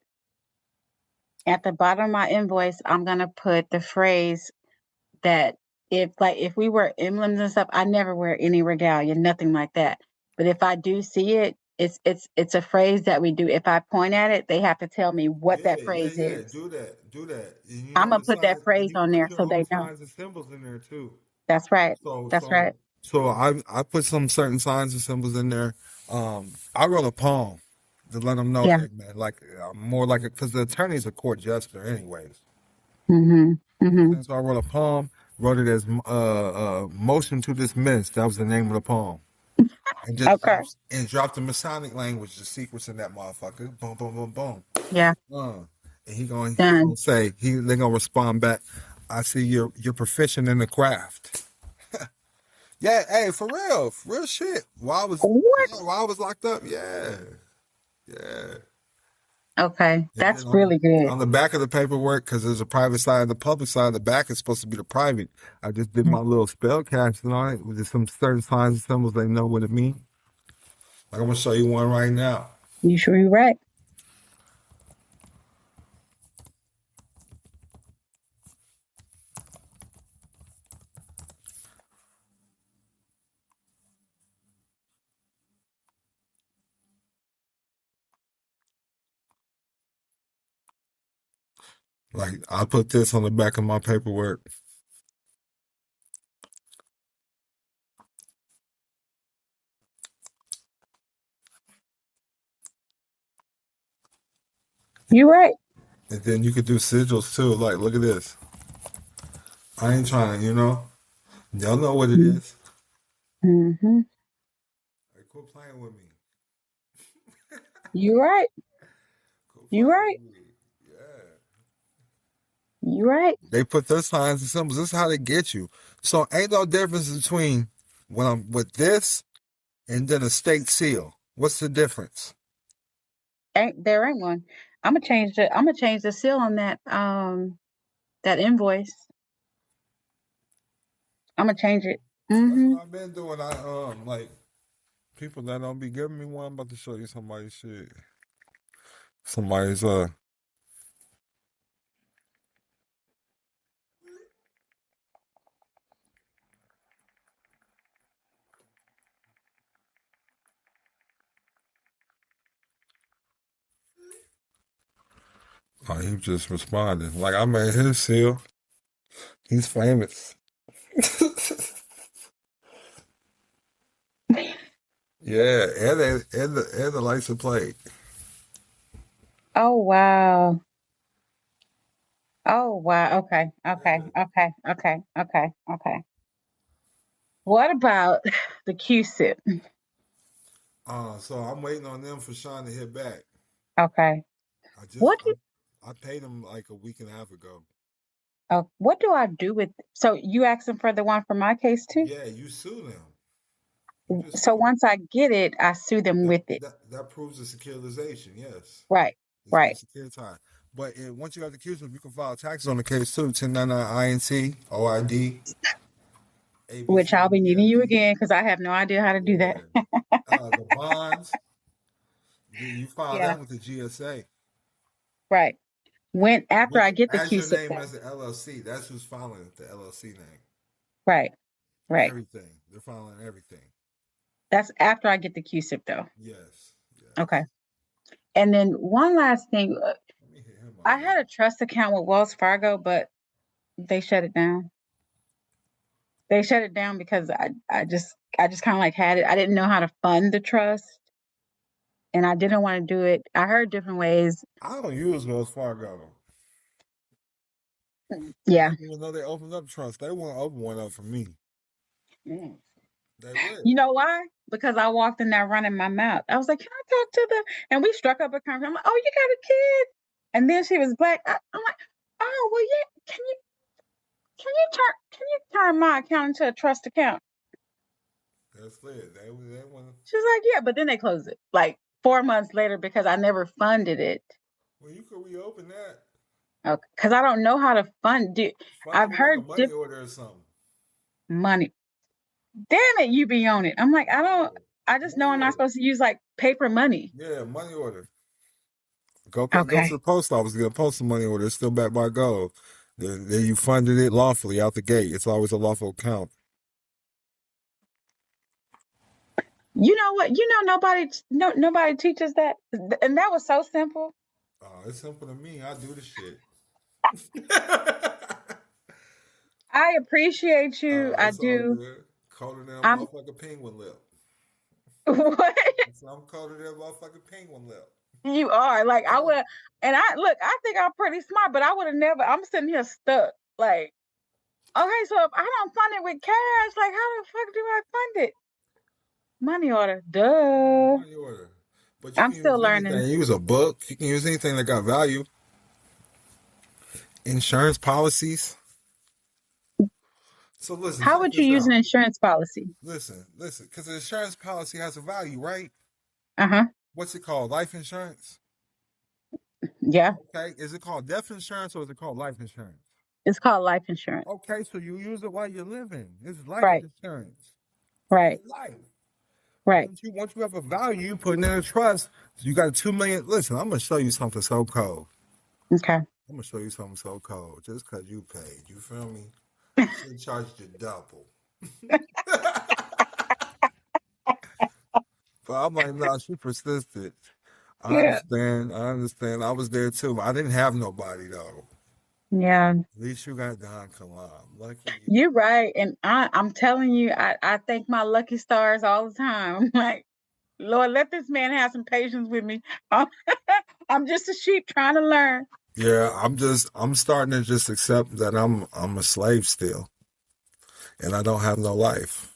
at the bottom of my invoice, I'm going to put the phrase that if we wear emblems and stuff, I never wear any regalia, nothing like that. But if I do see it, it's a phrase that we do. If I point at it, they have to tell me what that phrase Yeah. is. Do that. And I'm gonna put that and phrase you can on put there your so own they know. signs and symbols in there too. That's right. So That's right. so so I put some certain signs and symbols in there. I wrote a poem to let them know, Yeah. hey man, like more like because the attorney's a court jester, anyways. Mm-hmm. You know what I'm Mm-hmm. saying? So I wrote a poem, wrote it as "Motion to Dismiss." That was the name of the poem, and just Okay. dropped the Masonic language, the secrets in that motherfucker. Boom, boom, boom, boom. Yeah. And he Done. gonna say they're gonna respond back. I see you're proficient in the craft. Yeah, hey, for real shit. What? While I was locked up, yeah, yeah. Okay. And That's then really good. on the back of the paperwork, because there's a private side and the public side, the back is supposed to be the private. I just did my little spell casting on it with just some certain signs and symbols they know what it means. Like I'm gonna show you one right now. You sure you're right? Like I put this on the back of my paperwork. You're right. And then you could do sigils too. Like, look at this. I ain't trying to, y'all know what it is. Mm-hmm. Like, quit playing with me. You're right. Quit You're playing right. with me. Yeah. You're right. They put their signs and symbols. This is how they get you. So ain't no difference between when I'm with this and then a state seal. What's the difference? There ain't one. I'm gonna change the seal on that invoice. I'm gonna change it. That's Mm-hmm. what I've been doing. I like people that don't be giving me one. I'm about to show you somebody's shit. Somebody's he just responded. Like I made his seal. He's famous. Yeah, and the license plate. Oh wow. Oh wow. Okay. Okay. Yeah. Okay. Okay. Okay. Okay. What about the Q-sip? So I'm waiting on them for Sean to hit back. Okay. I just What do I paid him like a week and a half ago. what do I do with? So you asking for the one for my case too? Yeah, you sue them. You just So sue them. once I get it, I sue them That with it. that proves the securitization. Yes, Right. it's been Right. securitized. But once you got the accused, you can file taxes on the case too. 1099 INC, OID, Which I'll be needing you ABCDFG. again because I have no idea how to do that. Yeah. The bonds, you file Yeah. that with the GSA. Right. When after I get the As your QSIP name though. as the LLC, that's who's filing it, the LLC name. Right. Right. Everything. They're filing everything. That's after I get the QSIP though. Yes. Yes. Okay. And then one last thing. Let me hit him up. I had a trust account with Wells Fargo, but they shut it down. They shut it down because I just kind of like had it. I didn't know how to fund the trust, and I didn't want to do it. I heard different ways. I don't use Wells Fargo. I Yeah. didn't even know they opened up trust. They want to open one up for me. Mm. They would. You know why? Because I walked in there running my mouth. I was like, "Can I talk to the?" And we struck up a conversation. I'm like, "Oh, you got a kid?" And then she was black. I'm like, "Oh, well, yeah. Can you turn my account into a trust account?" That's it. They want to. She's like, "Yeah," but then they closed it like 4 months later because I never funded it. Well, you could reopen that. Okay, because I don't know how to fund it. Fund it I've with like a heard money order or something. money. Damn it, you be on it. I'm like, Yeah. I just know Money I'm not order. supposed to use like paper money. Yeah, money order. Go to Okay. the post office, get a postal money order. It's still backed by gold. Then you funded it lawfully out the gate. It's always a lawful account. You know what? Nobody teaches that. And that was so simple. Oh, it's simple to me. I do the shit. I appreciate you. I It's all do. good. Colder than a I'm motherfucking penguin lip. what I'm colder than a motherfucking penguin lip. you are. Like I would and I think I'm pretty smart, but I would have never I'm sitting here stuck. Like, okay, so if I don't fund it with cash, like how the fuck do I fund it? Money order. Duh. Money order. But you I'm can use still learning. anything. Use a book. You can use anything that got value. Insurance policies. So listen, How check would you this use an out. insurance policy? Listen, because the insurance policy has a value, right? Uh-huh. What's it called? Life insurance? Yeah. Okay. Is it called death insurance or is it called life insurance? It's called life insurance. Okay, so you use it while you're living. It's life Right. insurance for Right. your life. Right. Once you have a value, you put it in a trust. You got 2 million. Listen, I'm gonna show you something so cold. Okay. I'm gonna show you something so cold. Just cause you paid, you feel me? She charged you double. But I'm like, no, she persisted. I Yeah. understand. I understand. I was there too. I didn't have nobody though. Yeah. At least you got Don Kilam. Lucky you. You're right. And I'm telling you, I thank my lucky stars all the time. I'm like, Lord, let this man have some patience with me. I'm just a sheep trying to learn. Yeah, I'm starting to just accept that I'm a slave still. And I don't have no life.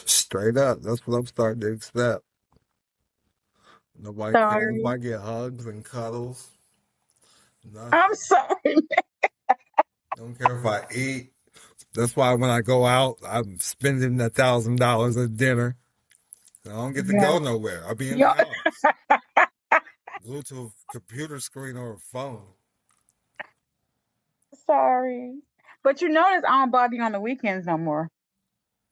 Straight up. That's what I'm starting to accept. Nobody cares if Sorry. I get hugs and cuddles. Nothing. I'm sorry. Don't care if I eat. That's why when I go out, I'm spending $1,000 at dinner. I don't get to Yeah. go nowhere. I'll be in the Yeah. house. Glued to a computer screen or a phone. Sorry. But you notice I don't bother you on the weekends no more.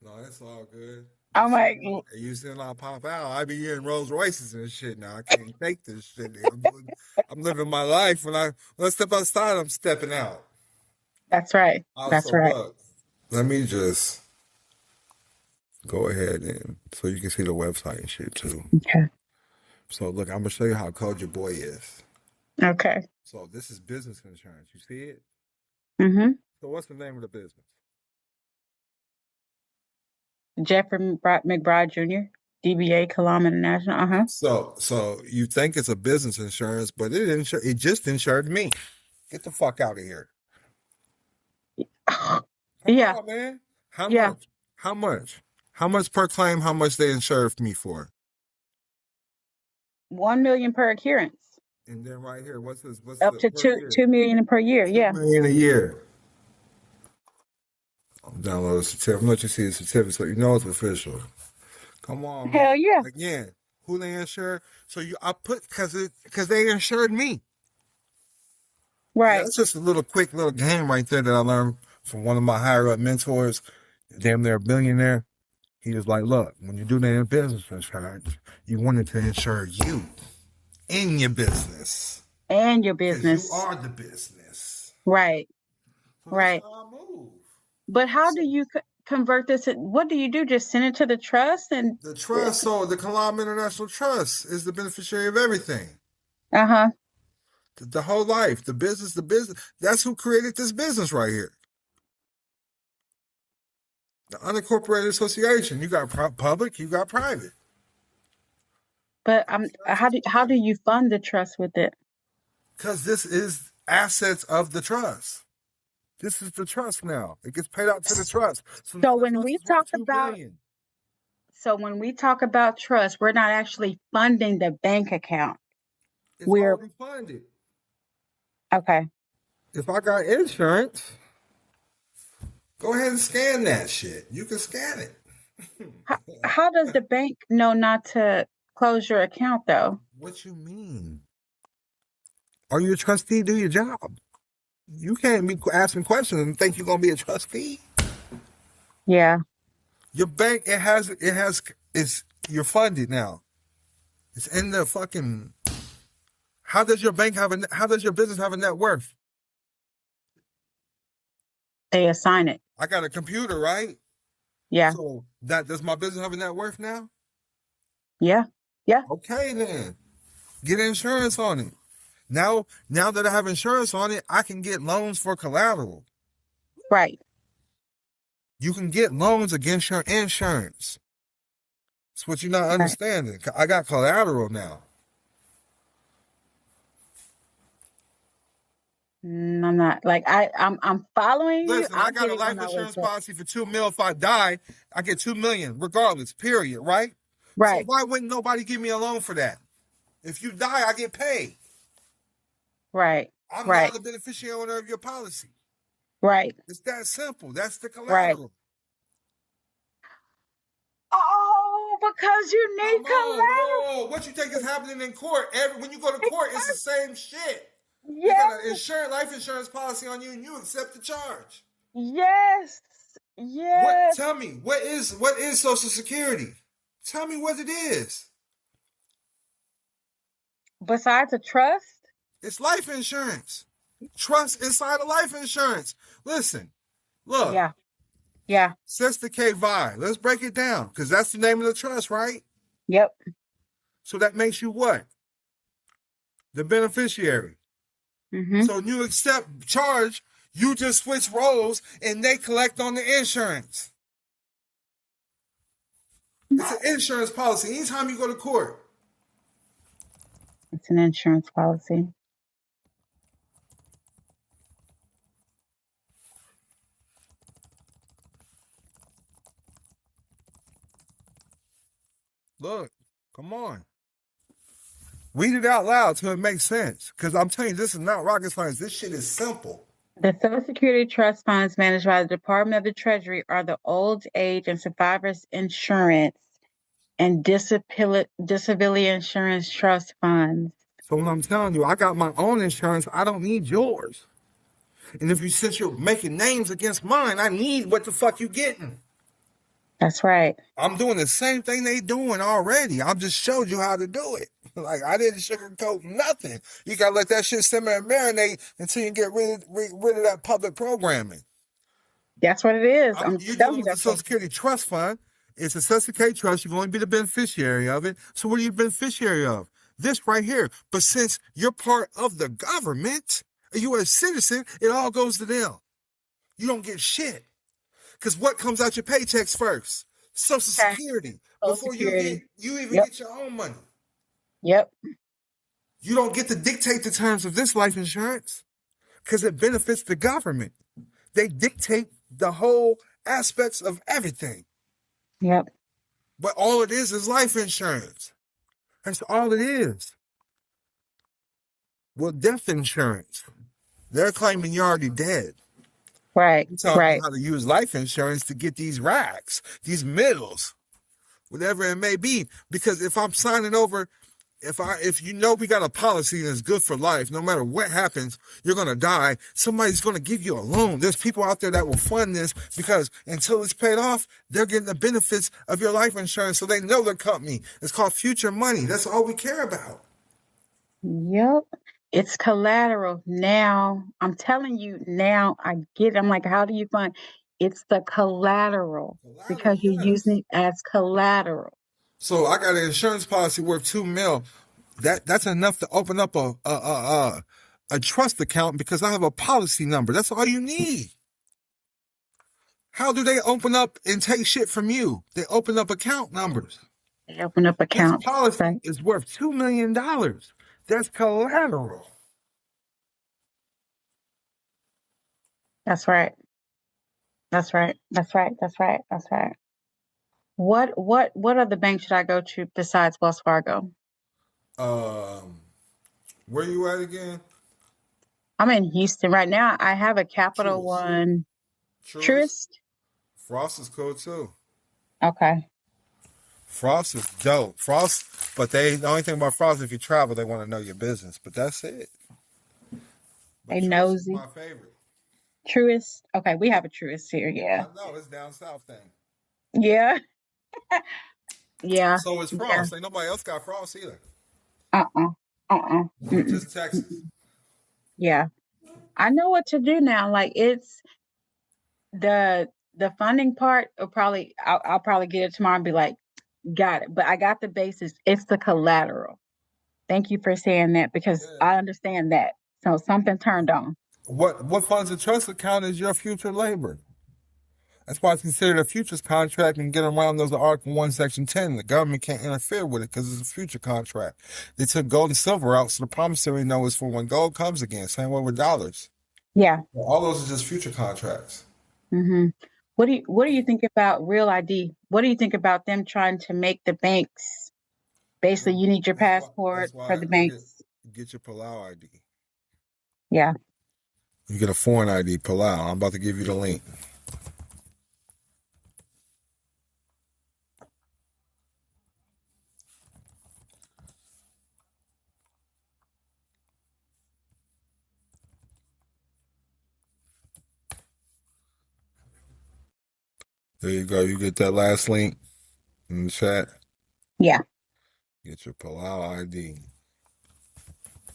No, it's all good. I'm like, You see, I pop out. I be in Rolls Royces and shit now. I can't take this shit. I'm living my life. When I step outside, I'm stepping out. that's right. That's Also, right. look, let me just go ahead and so you can see the website and shit too. Okay. So look, I'm gonna show you how cold your boy is. Okay. So this is business insurance. You see it? Mm-hmm. So what's the name of the business? Jeffrey McBride Jr., DBA Kilam International. Uh-huh. So you think it's a business insurance, but it just insured me. Get the fuck out of here. Come Yeah. on, man. How Yeah. much? How much? How much per claim? How much they insured me for? $1 million per occurrence. And then right here, what's this? What's Up the to per year? $2 million per year. $2 Yeah. million a year. Download a certificate. I'm let you see the certificate so you know it's official. Come on, man. Hell yeah. Again, who they insure? So I put because they insured me. Right. That's just a quick little game right there that I learned from one of my higher up mentors. Damn near a billionaire. He was like, look, when you do that in business insurance, you want it to insure you in your business. And your Because business. you are the business. Right. So right. That's how I move. But how do you convert this? What do you do? Just send it to the trust? And The trust, so the Kilam International Trust is the beneficiary of everything. Uh-huh. The whole life, the business. That's who created this business right here. The unincorporated association. You got public, you got private. But how do you fund the trust with it? Because this is assets of the trust. This is the trust now. It gets paid out to the trust. So when we talk about trust, we're not actually funding the bank account. It's already funded. Okay. If I got insurance, go ahead and scan that shit. You can scan it. How does the bank know not to close your account, though? What you mean? Are you a trustee? Do your job. You can't be asking questions and think you're gonna be a trustee. Yeah. Your bank, you're funded now. It's in the fucking. How does your business have a net worth? They assign it. I got a computer, right? Yeah. So does my business have a net worth now? Yeah. Yeah. Okay, then get insurance on it. Now that I have insurance on it, I can get loans for collateral. Right. You can get loans against your insurance. That's what you're not understanding. I got collateral now. I'm not I'm following you. Listen, I got a life insurance policy for $2 million. If I die, I get $2 million, regardless. Period. Right. Right. So why wouldn't nobody give me a loan for that? If you die, I get paid. Right. I'm not the beneficiary owner of your policy. Right. It's that simple. That's the collateral. Right. Oh, because you need collateral. Oh, what you think is happening in court? When you go to court, it's the same shit. Yes. You got an life insurance policy on you, and you accept the charge. Yes. Yes. Tell me, what is Social Security? Tell me what it is. Besides a trust? It's life insurance. Trust inside of life insurance. Listen, look. Yeah. Yeah. Sister K Vi. Let's break it down, because that's the name of the trust, right? Yep. So that makes you what? The beneficiary. Mm-hmm. So you accept charge, you just switch roles, and they collect on the insurance. It's an insurance policy. Anytime you go to court. It's an insurance policy. Look, come on. Read it out loud so it makes sense. Because I'm telling you, this is not rocket science. This shit is simple. The Social Security Trust funds managed by the Department of the Treasury are the Old Age and Survivors Insurance and Disability Insurance Trust funds. So when I'm telling you, I got my own insurance, I don't need yours. And since you're making names against mine, I need what the fuck you getting. That's right. I'm doing the same thing they doing already. I just showed you how to do it. Like, I didn't sugarcoat nothing. You gotta let that shit simmer and marinate until you get rid of that public programming. That's what it is. You're dealing with the Social Security Trust Fund. It's a Social Security Trust. You're going to be the beneficiary of it. So what are you the beneficiary of? This right here. But since you're part of the government, you're a citizen, it all goes to them. You don't get shit. Because what comes out your paychecks first? Social Security. Before you even get your own money. Yep. You don't get to dictate the terms of this life insurance because it benefits the government. They dictate the whole aspects of everything. Yep. But all it is life insurance. That's all it is. Well, death insurance. They're claiming you're already dead. Right. I'm telling you Right. how to use life insurance to get these racks, these middles, whatever it may be. Because if I'm signing over, if you know we got a policy that's good for life, no matter what happens, you're gonna die. Somebody's gonna give you a loan. There's people out there that will fund this because until it's paid off, they're getting the benefits of your life insurance, so they know their company. It's called future money. That's all we care about. Yep. It's collateral. Now, I'm telling you, now I get it. I'm like, how do you fund? It's the collateral Collateral, because you're yes. using it as collateral. So I got an insurance policy worth $2 million. That's enough to open up a trust account because I have a policy number. That's all you need. How do they open up and take shit from you? They open up account numbers. They open up This accounts. policy Right. is worth $2 million. That's collateral. That's right. That's right. That's right. That's right. That's right. What other bank should I go to besides Wells Fargo? Um, where you at again? I'm in Houston right now. I have a Capital Truist. One. Truist. Truist? Frost is cool too. Okay. Frost is dope. Frost, but the only thing about Frost, if you travel, they want to know your business. But that's it. But They Truist is nosy. my favorite. Truist. Okay, we have a Truist here. Yeah. I know it's down south thing. Yeah. Yeah. So it's Yeah. Frost. Ain't nobody else got Frost either. Mm-mm. Just Texas. Yeah. I know what to do now. Like it's the funding part will probably I'll probably get it tomorrow and be like, got it. But I got the basis. It's the collateral. Thank you for saying that because Yeah. I understand that. So something turned on. What funds a trust account is your future labor. That's why it's considered a futures contract and get around those Article 1, Section 10. The government can't interfere with it because it's a future contract. They took gold and silver out, so the promissory note is for when gold comes again. Same way with dollars. Yeah. All those are just future contracts. Mm-hmm. What do you think about Real ID? What do you think about them trying to make the banks basically you need your passport That's why for the they banks? get your Palau ID. Yeah. You get a foreign ID, Palau. I'm about to give you the link. There you go. You get that last link in the chat. Yeah. Get your Palau ID.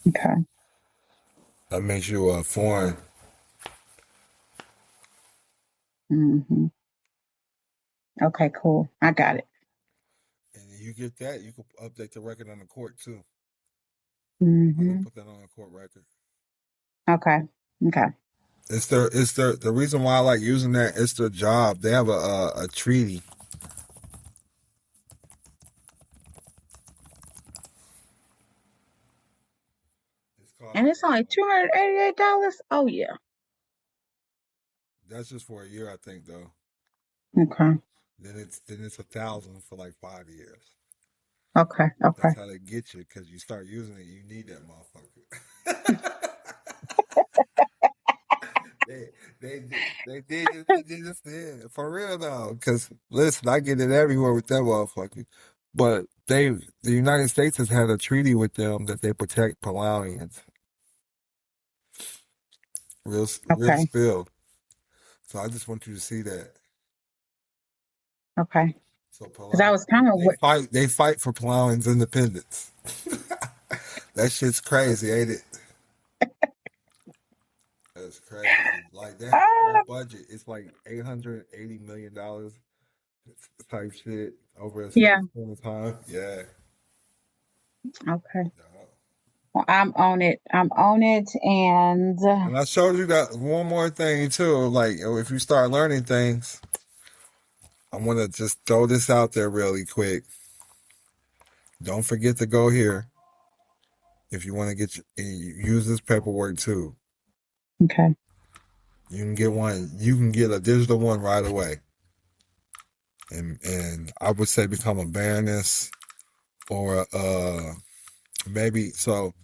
Okay. That makes you a foreign. Mm-hmm. Okay, cool. I got it. And you get that, you can update the record on the court too. I Mm-hmm. can put that on the court record. Okay. Okay. It's the reason why I like using that. It's their job. They have a treaty. It's called. And it's only $288. Oh yeah. That's just for a year, I think, though. Okay. Then it's $1,000 for like 5 years. Okay. Okay. That's how they get you because you start using it. You need that motherfucker. They did this for real though. Because listen, I get it everywhere with that motherfucker. But the United States has had a treaty with them that they protect Palauians. Real Okay. spill. So I just want you to see that. Okay. So Because I was kind of they fight for Palauians' independence. That shit's crazy, ain't it? That's crazy. Like that whole budget, it's like $880 million type shit over a yeah. certain time. Yeah. Okay. Well, I'm on it. I'm on it, and And I showed you that one more thing too. Like if you start learning things, I want to just throw this out there really quick. Don't forget to go here if you want to use this paperwork too. okay. You can get one. You can get a digital one right away. and I would say become a baroness or maybe. So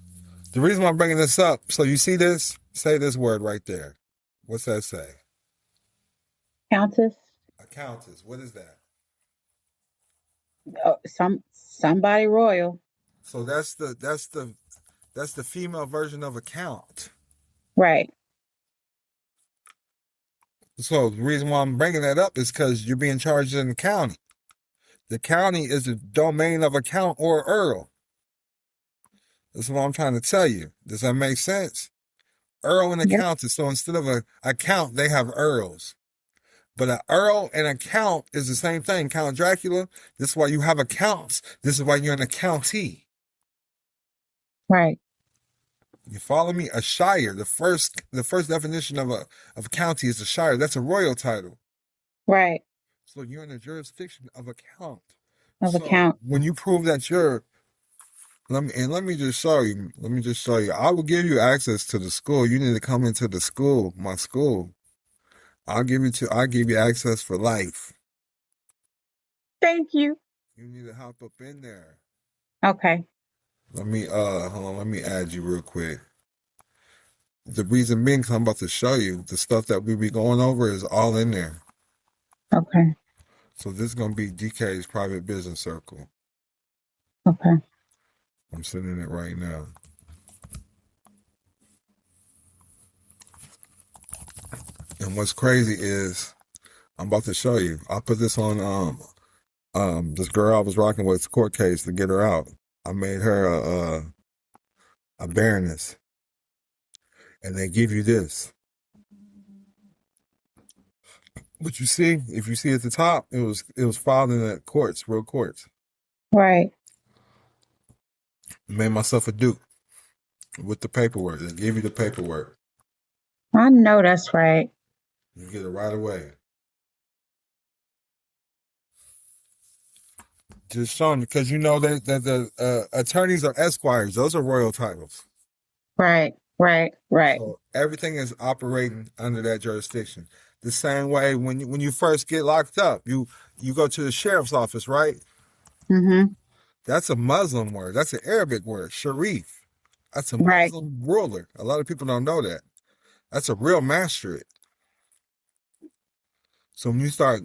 the reason why I'm bringing this up, so you see this, say this word right there. What's that say? Countess. A countess. What is that? Oh, somebody royal. So that's the female version of a count. Right. So the reason why I'm bringing that up is because you're being charged in the county. The county is the domain of a count or earl. That's what I'm trying to tell you. Does that make sense? Earl and a Yep. countess. So instead of a count, they have earls. But an earl and a count is the same thing. Count Dracula. This is why you have accounts. This is why you're in a county. Right. You follow me? A shire. The first definition of a county is a shire. That's a royal title. Right. So you're in the jurisdiction of a count. Of a So count. when you prove that you're, let me just show you. Let me just show you. I will give you access to the school. You need to come into the school, my school. I'll give you access for life. Thank you. You need to hop up in there. Okay. Let me hold on, let me add you real quick. The reason being, 'cause I'm about to show you the stuff that we be going over is all in there. Okay. So this is gonna be DK's private business circle. Okay. I'm sending it right now. And what's crazy is I'm about to show you. I put this on this girl I was rocking with court case to get her out. I made her a baroness. And they give you this. But you see, if you see at the top, it was filed in the courts, real courts. Right. Made myself a duke with the paperwork. They give you the paperwork. I know that's right. You get it right away. Just showing, because you know that the attorneys are esquires. Those are royal titles. Right. Right. Right. So everything is operating under that jurisdiction. The same way when you first get locked up, you go to the sheriff's office, right? Mm-hmm. That's a Muslim word. That's an Arabic word, sharif. That's a Right. Muslim ruler. A lot of people don't know that. That's a real magistrate. So when you start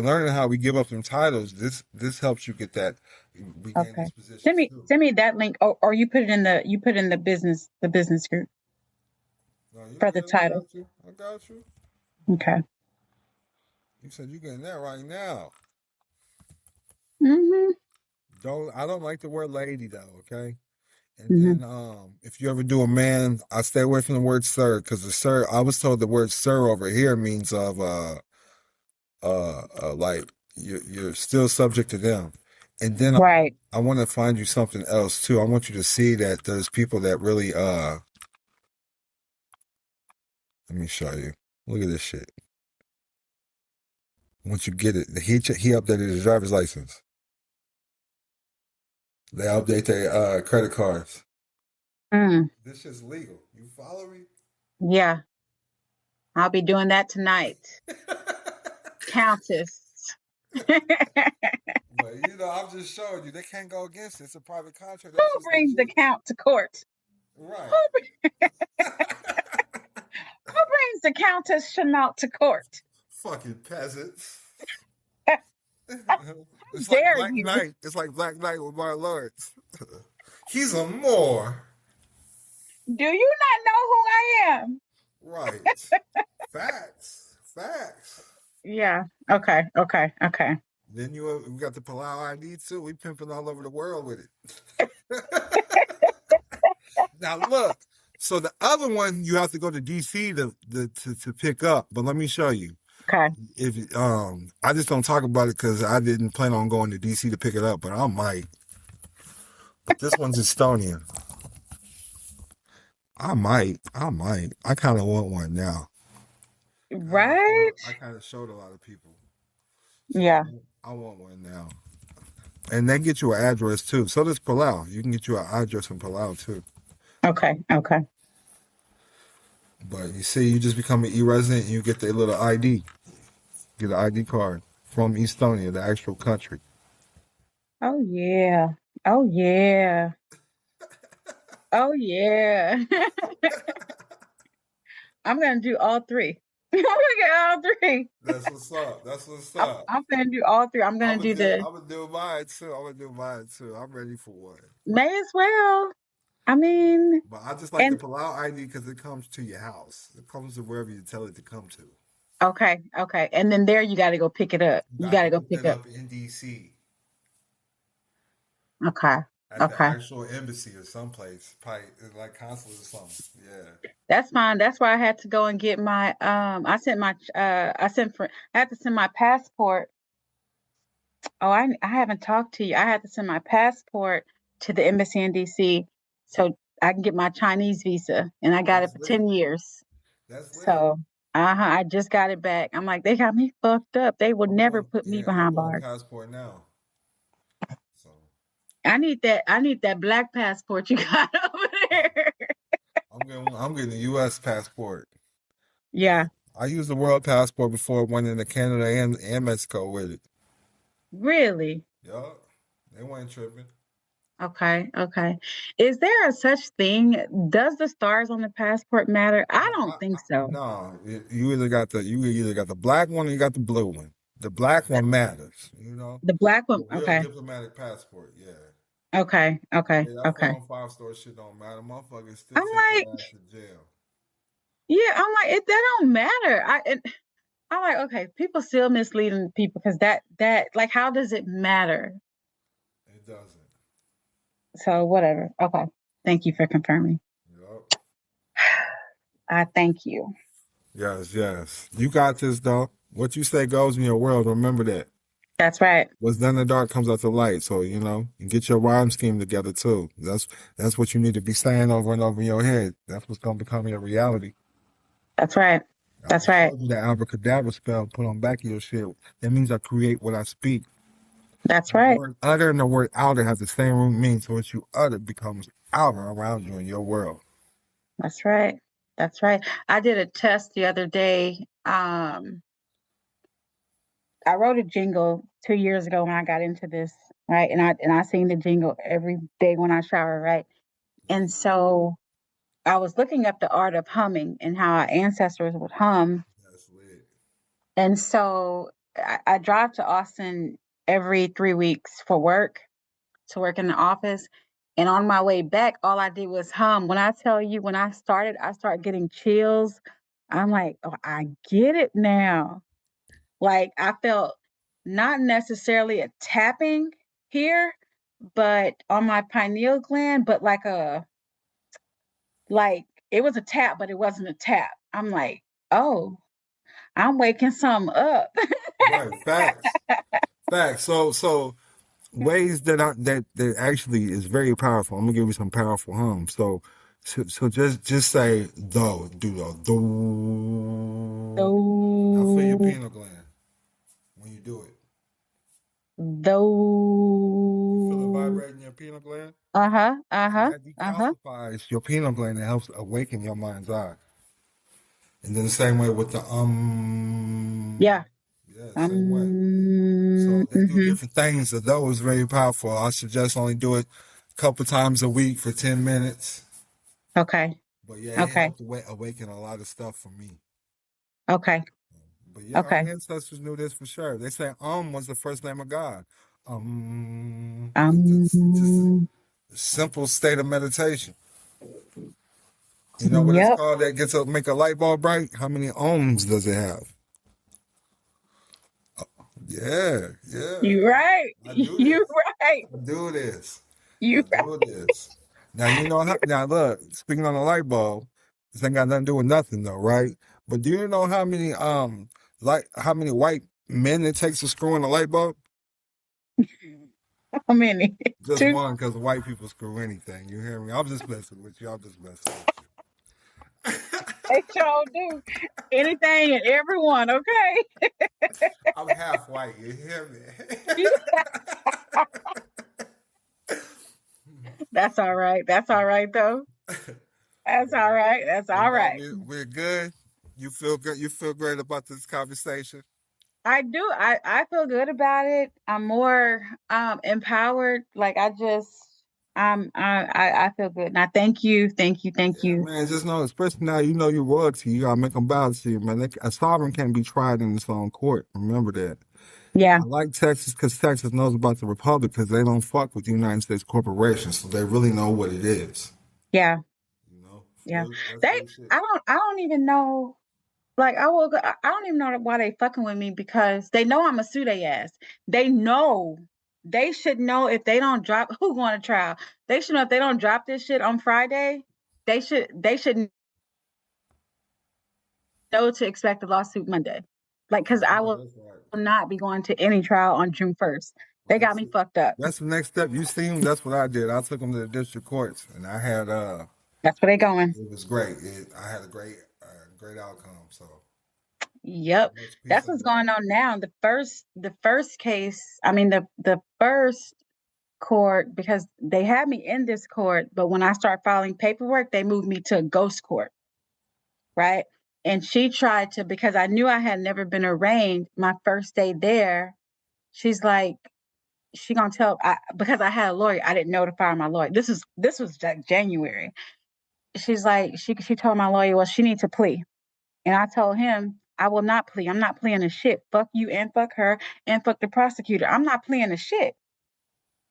learning how we give up some titles, this helps you get that. We gain Okay. this position too. Send me that link, or you put it in the business group No, you for the good, title. I got you. Okay. You said you're getting that right now. Mm-hmm. I don't like the word lady though, okay? And Mm-hmm. then if you ever do a man, I stay away from the word sir, because the sir, I was told the word sir over here means of like you're still subject to them. And then Right. I want to find you something else too. I want you to see that there's people that really let me show you. Look at this shit. Once you get it, he updated his driver's license. They update their credit cards. Mm. This shit's legal. You follow me? Yeah. I'll be doing that tonight. Countess. But I'm just showing you they can't go against it. It's a private contract. Who brings the count to court? Right. Who brings the Countess Chanel to court? Fucking peasants. It's dare like Black you. Knight. It's like Black Knight with Martin Lawrence. He's a Moor. Do you not know who I am? Right. Facts. Yeah. Okay. Then we got the Palau ID too. We pimping all over the world with it. Now look. So the other one you have to go to DC to pick up. But let me show you. Okay. If I just don't talk about it because I didn't plan on going to DC to pick it up, but I might. But this one's Estonian. I might. I kind of want one now. Right? I kind of showed a lot of people. So Yeah. I want one now. And they get you an address too. So does Palau. You can get you an address from Palau too. Okay. But you see, you just become an e-resident and you get their little ID. Get an ID card. from Estonia, the actual country. Oh yeah. Oh yeah. Oh yeah. I'm gonna do all three. I'm gonna get all three. That's what's up. That's what's I'm, up. I'm gonna do all three. I'm gonna do the I'm gonna do mine too. I'm gonna do mine too. I'm ready for one. may as well. I mean, But I just like the and Palau ID because it comes to your house. It comes to wherever you tell it to come to. okay. And then there you gotta go pick it up. You You got to gotta go pick pick that up. up in DC Okay. at the Okay. actual embassy or someplace, probably like consulate or something. Yeah. That's fine. That's why I had to go and get my I had to send my passport. Oh, I haven't talked to you. I had to send my passport to the embassy in DC so I can get my Chinese visa, and I got it That's for lit. 10 years. That's lit. So, I just got it back. I'm like, they got me fucked up. They would never put me I'm behind doing a bars. passport now. So I need that black passport you got over there. I'm getting a US passport. Yeah, I used the world passport before I went into Canada and Mexico with it. really? Yup. They weren't tripping. Okay. Is there a such thing? Does the stars on the passport matter? I don't think so. No, you either got the black one or you got the blue one. The black one matters, The black one, The real okay. diplomatic passport, yeah. Okay. Yeah, that 4 and 5 star shit don't matter. Motherfuckers still I'm take like, your ass to jail. yeah, I'm like, that don't matter. I'm like, okay, people still misleading people because that like, how does it matter? It doesn't. So whatever. Okay. Thank you for confirming. Yup. I thank you. Yes. You got this though. What you say goes in your world. Remember that. That's right. What's done in the dark comes out the light. So, you get your rhyme scheme together too. That's what you need to be saying over and over in your head. That's what's gonna become your reality. That's right. I That's just right. told you that abracadabra spell put on back of your shit. That means I create what I speak. That's The right. word utter and the word outer have the same root meaning, so what you utter becomes outer around you in your world. That's right. That's right. I did a test the other day. I wrote a jingle 2 years ago when I got into this, right? And I sing the jingle every day when I shower, right? And so I was looking up the art of humming and how our ancestors would hum. That's lit. And so I drive to Austin every 3 weeks for work, to work in the office. And on my way back, all I did was hum. When I tell you, when I started getting chills. I'm like, oh, I get it now. Like I felt not necessarily a tapping here, but on my pineal gland, but like it was a tap, but it wasn't a tap. I'm like, oh, I'm waking some up. Right. Facts. So ways that actually is very powerful. I'm gonna give you some powerful hums. So just say do the do. Now feel your Though, pineal gland when you do it. You feel it though, vibrating your pineal gland? So uh-huh. that decalcifies your pineal gland and helps awaken your mind's eye. And then the same way with the Yeah. yeah, same way. So they do Mhm. different things. The dough is very powerful. I suggest only do it a couple times a week for 10 minutes. Okay. But yeah, it Okay. helped awaken a lot of stuff for me. Okay. But yeah, our Okay. ancestors knew this for sure. They say was the first name of God. Just Um, a simple state of meditation. You know what it's yep. called that gets make a light bulb bright? How many ohms does it have? Yeah. You right. I do You this. right. I do this. I You right. do this. Now you know how. Now look, speaking on the light bulb, this ain't got nothing to do with nothing though, right? But do you know how many how many white men it takes to screw in a light bulb? How many? Just Two. one, because white people screw anything. You hear me? I'm just messing with you. I'm just messing with They sure do. Anything and everyone, okay? you. I'm half white. You hear me? You- That's all right. That's all right though. That's all right. That's But all no, right. we're good. You feel good. You feel great about this conversation. I do. I feel good about it. I'm more empowered. Like I feel good. And I thank you, thank you, thank Yeah, you. man, just know, especially now you know you're royalty. You gotta make them bow to you, man. A sovereign can't be tried in its own court. Remember that. Yeah, I like Texas because Texas knows about the republic because they don't fuck with the United States corporations, so they really know what it is. yeah, You know, yeah. that's They real shit. I don't even know. Like I don't even know why they fucking with me because they know I'ma sue they ass. They know. They should know if they don't drop who going to trial. They should know if they don't drop this shit on Friday. They should know to expect a lawsuit Monday. Like, cause I I know will that's right. not be going to any trial on June 1st. They got me fucked up. That's the next step. You see him? That's what I did. I took him to the district courts, and I had That's where they going. it was great. I had a great outcome. So Yep. much peace That's of what's going mind. on now. The first case, I mean the first court, because they had me in this court, but when I start filing paperwork, they moved me to a ghost court, right? And she tried to, because I knew I had never been arraigned my first day there, she's like, she gonna tell because I had a lawyer, I didn't notify my lawyer. This was like January. She's like, she told my lawyer, well, she needs to plea. And I told him, I will not plea. I'm not pleading a shit. Fuck you and fuck her and fuck the prosecutor. I'm not pleading a shit.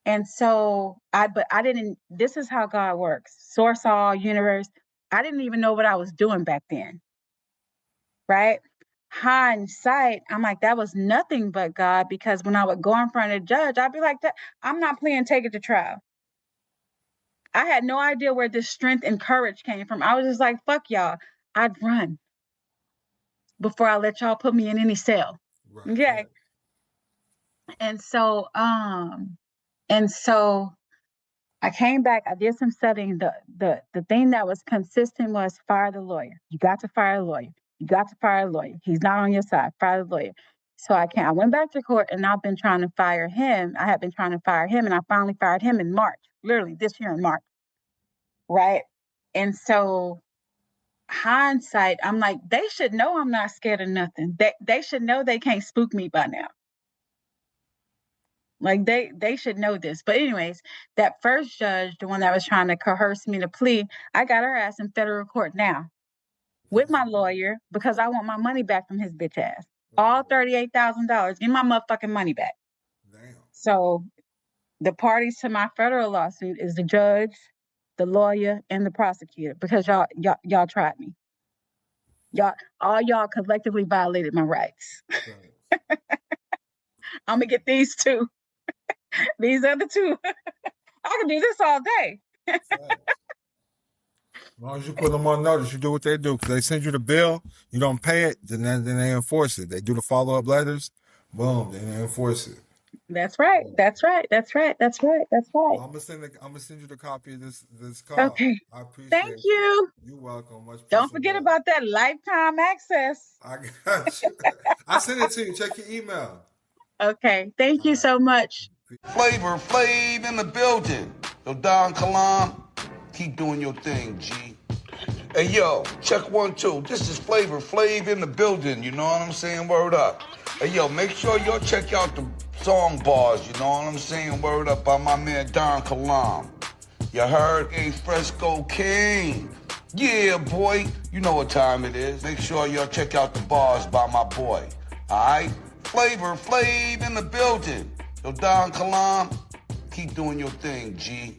And so but I didn't, this is how God works. Source all, universe. I didn't even know what I was doing back then. Right? Hindsight, I'm like, that was nothing but God, because when I would go in front of the judge, I'd be like, that I'm not playing take it to trial. I had no idea where this strength and courage came from. I was just like, fuck y'all. I'd run before I let y'all put me in any cell. Right. Okay. And so, I came back, I did some studying. The thing that was consistent was fire the lawyer. You got to fire the lawyer. You got to fire the lawyer. He's not on your side. Fire the lawyer. So I went back to court and I've been trying to fire him. I have been trying to fire him and I finally fired him in March, literally this year in March. Right. And so hindsight, I'm like, they should know I'm not scared of nothing. They should know they can't spook me by now. Like they should know this. But anyways, that first judge, the one that was trying to coerce me to plea, I got her ass in federal court now with my lawyer because I want my money back from his bitch ass. All $38,000. Give my motherfucking money back. Damn. So the parties to my federal lawsuit is the judge, the lawyer, and the prosecutor, because y'all tried me. Y'all collectively violated my rights. Right. I'm gonna get these two. These other two. I can do this all day. As long as you put them on notice, you do what they do. Because they send you the bill, you don't pay it, then they enforce it. They do the follow-up letters, boom, then they enforce it. That's right. That's right. That's right. That's right. That's right. Well, I'm gonna send you the copy of this call. Okay. I appreciate Thank you. You're welcome. Much Don't peace and forget love. about that lifetime access. I got you. I sent it to you. Check your email. Okay. Thank you so much. Flavor Flav in the building. Yo, Don Kilam, keep doing your thing, G. Hey, yo, check 1, 2. This is Flavor Flav in the building. You know what I'm saying? Word up. Hey, yo, make sure y'all check out the song bars. You know what I'm saying? Word up by my man Don Kilam. You heard? A Fresco King. Yeah, boy. You know what time it is. Make sure y'all check out the bars by my boy. All right? Flavor Flav in the building. Yo, Don Kilam, keep doing your thing, G.